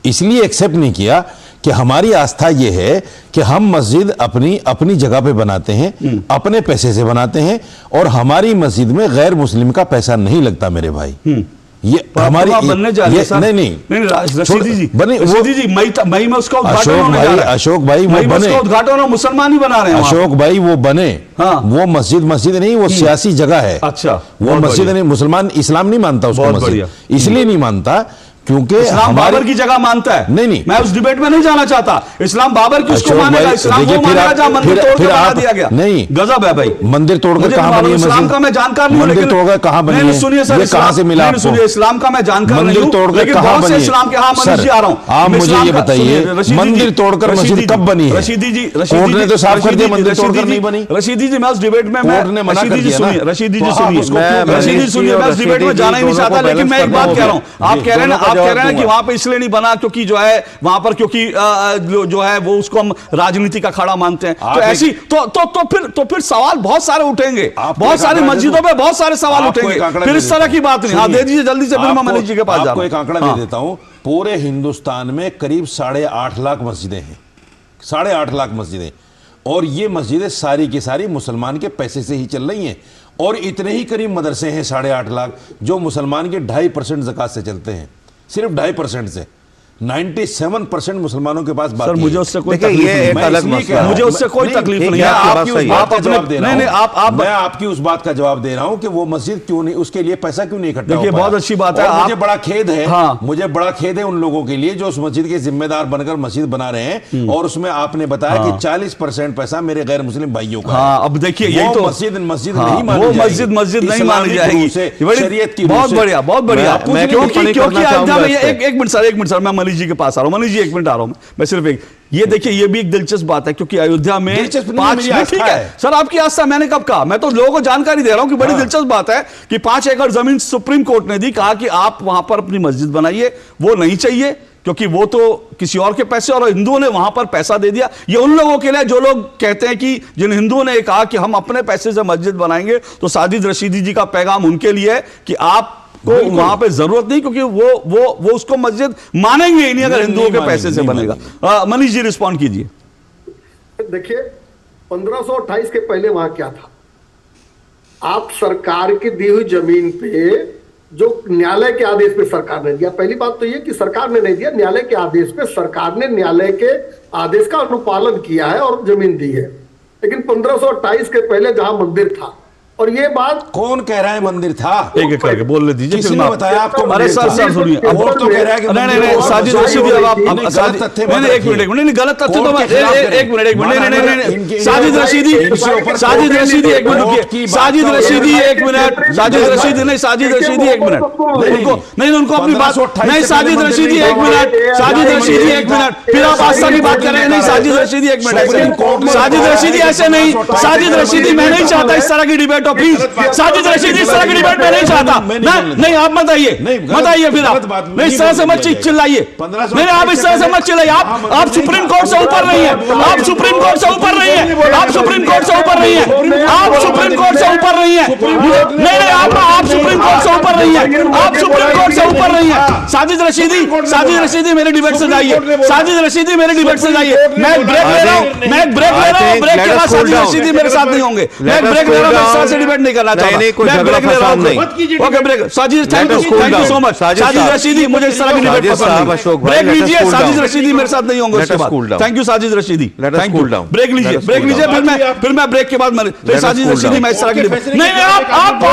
इसलिए एक्सेप्ट नहीं किया कि हमारी आस्था यह है कि हम मस्जिद अपनी जगह पे बनाते हैं, अपने पैसे से बनाते हैं, और हमारी मस्जिद में गैर मुस्लिम का पैसा नहीं लगता मेरे भाई। ये हमारी बनने जा रही है। नहीं रशीदी जी बने, रशीदी जी मई में उसका उद्घाटन होने जा रहा है। अशोक भाई वो बने, उद्घाटन मुसलमान ही बना रहे हैं। अशोक भाई वो बने, वो मस्जिद नहीं, वो सियासी जगह है। अच्छा, वो मस्जिद नहीं, मुसलमान इस्लाम नहीं मानता उसको मस्जिद, इसलिए नहीं मानता क्योंकि इस्लाम बाबर की जगह मानता है। नहीं, मैं उस डिबेट में नहीं जाना चाहता। इस्लाम बाबर की उसको मानेगा, इस्लाम वो मानेगा जहां मंदिर तोड़कर बना दिया गया। नहीं, गजब है भाई। मंदिर तोड़कर कहां बनी है इस्लाम का मैं जानकार नहीं हूं, मंदिर तोड़कर कहां बनी है? सुनिए सर, कहां से मिला आपको? सुनिए, इस्लाम का मैं जानकार नहीं हूं, मंदिर तोड़कर कहां बनी है? इस्लाम के, हां मनीष जी आ रहा हूं। आप मुझे ये बताइए, मंदिर तोड़कर मस्जिद कब बनी है? रशीदी जी, कोर्ट ने तो साफ कर दिया मंदिर तोड़कर नहीं बनी। रशीदी जी मैं उस डिबेट में, रशीदी जी सुनिए, रशीदी जी सुनिए, मैं उस डिबेट में जाना ही नहीं चाहता। लेकिन मैं एक बात कह रहा हूं, आप कह रहे हैं कि वहां पे इसलिए नहीं बना क्योंकि जो है वहां पर, क्योंकि जो है वो उसको हम राजनीति का खड़ा मानते हैं। तो ऐसी तो फिर सवाल बहुत सारे उठेंगे, बहुत सारी मस्जिदों पे बहुत सारे सवाल उठेंगे। फिर इस तरह की बात नहीं। हाँ दे दीजिए जल्दी से, फिर मैं मनीष जी के पास जा रहा हूं। एक आंकड़ा दे देता हूं, पूरे हिंदुस्तान में करीब 8.5 लाख मस्जिदें हैं, 8.5 लाख मस्जिदें, और ये मस्जिदें सारी की सारी मुसलमान के पैसे से ही चल रही हैं। और इतने ही करीब मदरसे हैं 8.5 लाख, जो मुसलमान के 2.5% ज़कात से चलते हैं, सिर्फ 2.5% से। 97% मुसलमानों के पास बाकी। सर मुझे उससे कोई तकलीफ नहीं, मुझे उससे कोई तकलीफ नहीं है। आप जवाब दे रहा हूं, मैं आपकी उस बात का जवाब दे रहा हूं कि वो मस्जिद क्यों नहीं, उसके लिए पैसा क्यों नहीं इकट्ठा हो पाया। बहुत अच्छी बात है। मुझे बड़ा खेद है, मुझे बड़ा खेद है उन लोगों के लिए जो उस मस्जिद के जिम्मेदार बनकर मस्जिद बना रहे हैं, और उसमें आपने बताया कि 40% पैसा मेरे गैर मुस्लिम भाइयों का। अब देखिए यही तो मस्जिद नहीं मानी जाएगी, मस्जिद नहीं मानी जाएगी, शरीयत की। बहुत बढ़िया, बहुत बढ़िया। क्योंकि अयोध्या में एक मिनट सर, मैं मनीष जी के पास आ रहा हूं। मनीष जी एक मिनट आ रहा हूं मैं सिर्फ एक, ये देखिए ये भी एक दिलचस्प बात है, क्योंकि अयोध्या में 5, ठीक है सर आपकी आस्था, मैंने कब कहा? मैं तो लोगों को जानकारी दे रहा हूं कि बड़ी दिलचस्प बात है कि 5 एकड़ जमीन सुप्रीम कोर्ट ने दी, कहा कि आप वहां पर अपनी मस्जिद बनाइए। वो नहीं चाहिए क्योंकि वो तो किसी और के पैसे, और हिंदुओं ने वहां पर पैसा दे दिया। ये उन लोगों के लिए जो लोग कहते हैं कि जिन हिंदुओं ने कहा कि हम अपने पैसे से मस्जिद बनाएंगे, तो साजिद रशीदी जी का पैगाम उनके लिए है कि आप को वहां पे जरूरत नहीं, क्योंकि वो उसको मस्जिद मानेंगे ही नहीं अगर हिंदुओं के पैसे से बनेगा। मनीष जी रिस्पॉन्ड कीजिए। देखिए 1528 के पहले वहां क्या था? आप सरकार की दी हुई जमीन पे, जो न्यायालय के आदेश पे सरकार ने दिया, पहली बात तो ये कि सरकार ने नहीं दिया, न्यायालय के आदेश पे सरकार ने न्यायालय के आदेश का अनुपालन किया है और जमीन दी है। लेकिन 1528 के पहले जहां मंदिर था, और ये बात कौन कह रहा है मंदिर था? एक करके बोल दीजिए, किसने बताया आपको? अरे सर सुनिए, अब तो कह रहा है कि नहीं साजिद रशीदी, अब आप गलत तथ्य, नहीं एक मिनट, गलत तथ्य तो एक मिनट, नहीं साजिद रशीदी एक मिनट, साजिद रशीदी एक मिनट, साजिद रशीदी एक मिनट, उनको अपनी बात नहीं, साजिद रशीदी एक मिनट, फिर आप आस्था की बात कर रहे हैं। नहीं साजिद रशीदी एक मिनट, साजिद रशीदी ऐसे नहीं, साजिद रशीदी मैं नहीं चाहता इस तरह की डिबेट, प्लीज साजिद रशीदी इस तरह की डिबेट में नहीं चाहता। नहीं आप मत आइए फिर आप नहीं इस तरह से मत चिल्लाइए, नहीं आप इस तरह से मत चिल्लाइए। आप सुप्रीम कोर्ट से ऊपर नहीं है, आप सुप्रीम कोर्ट से ऊपर नहीं है, आप सुप्रीम कोर्ट से ऊपर नहीं है, आप सुप्रीम कोर्ट से ऊपर नहीं नहीं है। नहीं, आप सुप्रीम कोर्ट से ऊपर नहीं है, आप सुप्रीम कोर्ट से ऊपर नहीं है। साजिद रशीदी मेरे डिबेट से जाइए, साजिद रशीदी मेरे डिबेट से जाइए। मैं ब्रेक ले रहा हूँ, ब्रेक के बाद साजिद रशीदी मेरे साथ नहीं होंगे। मैं ब्रेक ले रहा हूँ, मैं इस तरह से डिबेट नहीं करना चाहता। मैं ब्रेक ले रहा हूँ। Okay break. Sajid thank you so much. Sajid Rashidi, मुझे इस तरह की डिबेट पसंद नहीं। ब्रेक लीजिए, साजिद रशीदी मेरे साथ नहीं होंगे उसके बाद। Thank you Sajid Rashidi, thank you. Break लीजिए, फिर मैं ब्रेक के बाद साजिद रशीदी मैं इस तरह की डिबेट नहीं। आपको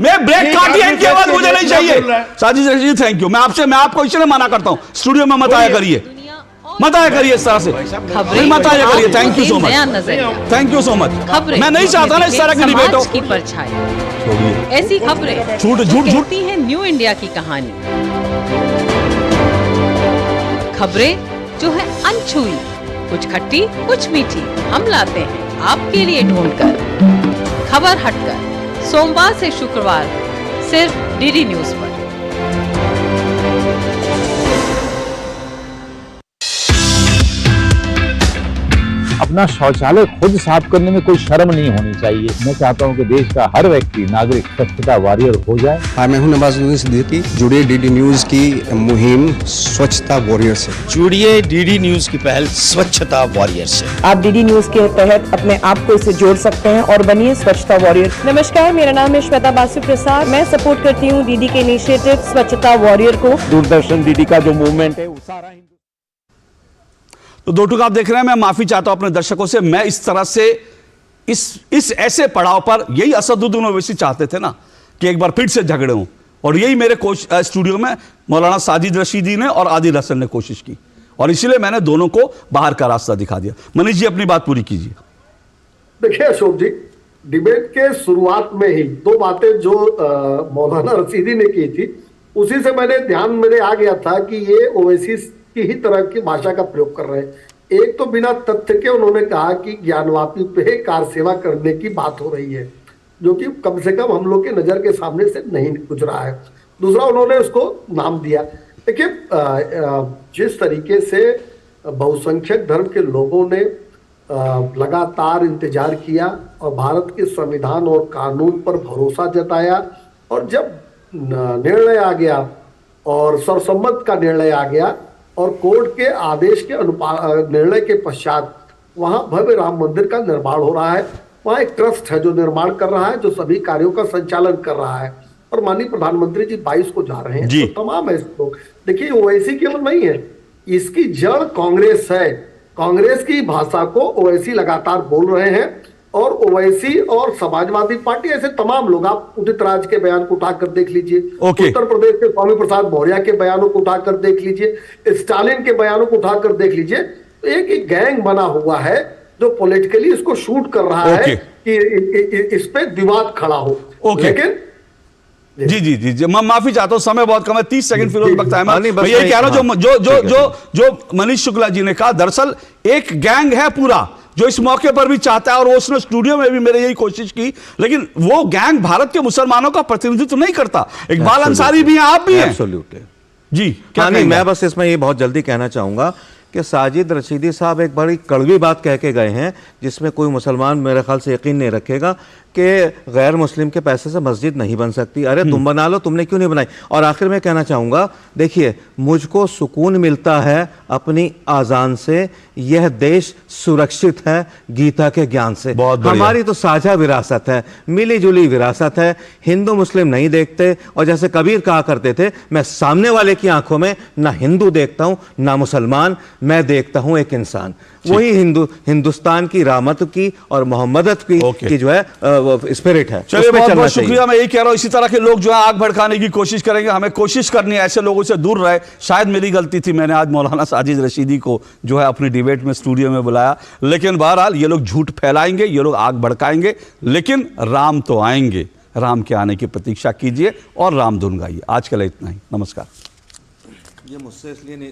मैं ब्रेक काटी, इनकी आवाज मुझे नहीं चाहिए। Sajid Rashidi thank you. मैं आपको इसलिए मना करता हूं, स्टूडियो में मत आया करिए इस तरह से, मत आया करिए। Thank you so much, thank you so much. मैं नहीं चाहता ना इस तरह की डिबेट हो। की परछाई, ऐसी खबरें झूठ कहती हैं न्यू इंडिया की कहानी। खबरें जो है अनछुई, कुछ खट्टी कुछ मीठी, हम लाते हैं आपके लिए ढूंढकर। खबर हटकर सोमवार से शुक्रवार सिर्फ डीडी न्यूज पर। अपना शौचालय खुद साफ करने में कोई शर्म नहीं होनी चाहिए। मैं चाहता हूं कि देश का हर व्यक्ति नागरिक स्वच्छता वॉरियर हो जाए। हाँ, मैं हूं नवाजुद्दीन सिद्दीकी। जुड़िए डीडी न्यूज की मुहिम स्वच्छता वॉरियर से। जुड़िए डीडी न्यूज की पहल स्वच्छता वॉरियर से। आप डीडी न्यूज के तहत अपने आप को इससे जोड़ सकते हैं और बनिए स्वच्छता वॉरियर। नमस्कार, मेरा नाम है श्वेता बासु प्रसाद। मैं सपोर्ट करती हूँ डीडी के इनिशिएटिव स्वच्छता वॉरियर को। दूरदर्शन डीडी का जो मूवमेंट है वो सारा तो दो टुक आप देख रहे हैं। मैं माफी चाहता हूं अपने दर्शकों से। मैं इस तरह से इस ऐसे पड़ाव पर, यही असदुद्दीन ओवैसी चाहते थे ना कि एक बार फिर से झगड़े हों, और यही मेरे स्टूडियो में मौलाना साजिद रशीदी ने और आदिल हसन ने कोशिश की, और इसीलिए मैंने दोनों को बाहर का रास्ता दिखा दिया। मनीष जी अपनी बात पूरी कीजिए। देखिए अशोक जी, डिबेट के शुरुआत में ही दो बातें जो मौलाना रशीदी ने की थी, उसी से ध्यान मेरे आ गया था कि ये ओवैसी की ही तरह की भाषा का प्रयोग कर रहे हैं। एक तो बिना तथ्य के उन्होंने कहा कि ज्ञानवापी पे कार सेवा करने की बात हो रही है, जो कि कम से कम हम लोग के नजर के सामने से नहीं गुजरा है। दूसरा, उन्होंने उसको नाम दिया। देखिए, जिस तरीके से बहुसंख्यक धर्म के लोगों ने लगातार इंतजार किया और भारत के संविधान और कानून पर भरोसा जताया, और जब निर्णय आ गया और सर्वसम्मत का निर्णय आ गया और कोर्ट के आदेश के निर्णय के पश्चात वहां भव्य राम मंदिर का निर्माण हो रहा है। वहां एक ट्रस्ट है जो निर्माण कर रहा है, जो सभी कार्यों का संचालन कर रहा है, और माननीय प्रधानमंत्री जी 22 को जा रहे हैं। तो तमाम ऐसे लोग, देखिए ओवैसी केवल नहीं है, इसकी जड़ कांग्रेस है। कांग्रेस की भाषा को ओवैसी लगातार बोल रहे हैं, और ओवैसी और समाजवादी पार्टी, ऐसे तमाम लोग, आप उदित राज के बयान को उठाकर देख लीजिए, उत्तर प्रदेश के स्वामी प्रसाद मौर्य के बयानों को उठाकर देख लीजिए, स्टालिन के बयानों को उठाकर देख लीजिए। तो एक गैंग बना हुआ है जो पॉलिटिकली इसको शूट कर रहा है कि इस पे विवाद खड़ा हो। लेकिन जी मैं माफी चाहता हूं, समय बहुत कम है, 30 सेकंड फिरोज वक्त है। मैं यही कह रहा हूं जो मनीष शुक्ला जी ने कहा, दरअसल एक गैंग है पूरा जो इस मौके पर भी चाहता है, और उसने स्टूडियो में भी मेरे यही कोशिश की, लेकिन वो गैंग भारत के मुसलमानों का प्रतिनिधित्व नहीं करता। इकबाल अंसारी भी हैं, आप भी हैं। एब्सोल्युटली जी। क्या नहीं, मैं बस इसमें ये बहुत जल्दी कहना चाहूंगा कि साजिद रशीदी साहब एक बड़ी कड़वी बात कह के गए हैं, जिसमें कोई मुसलमान मेरे ख्याल से यकीन नहीं रखेगा कि गैर मुस्लिम के पैसे से मस्जिद नहीं बन सकती। अरे तुम बना लो, तुमने क्यों नहीं बनाई। और आखिर में कहना चाहूँगा, देखिए मुझको सुकून मिलता है अपनी आज़ान से, यह देश सुरक्षित है गीता के ज्ञान से। हमारी तो साझा विरासत है, मिली जुली विरासत है, हिंदू मुस्लिम नहीं देखते। और जैसे कबीर कहा करते थे, मैं सामने वाले की आंखों में ना हिंदू देखता हूँ ना मुसलमान, मैं देखता हूँ एक इंसान। वही हिंदुस्तान की रामत की और मोहम्मदत की जो है स्पिरिट है। चलिए, बहुत बहुत शुक्रिया। मैं यही कह रहा हूं, इसी तरह के लोग जो है आग भड़काने की कोशिश करेंगे, हमें कोशिश करनी है ऐसे लोगों से दूर रहे। शायद मेरी गलती थी, मैंने आज मौलाना साजिद रशीदी को जो है अपनी डिबेट में स्टूडियो में बुलाया, लेकिन बहरहाल ये लोग झूठ फैलाएंगे, ये लोग आग भड़काएंगे, लेकिन राम तो आएंगे। राम के आने की प्रतीक्षा कीजिए और राम धुन गाइए। आज के लिए इतना ही, नमस्कार। ये मुझसे इसलिए नहीं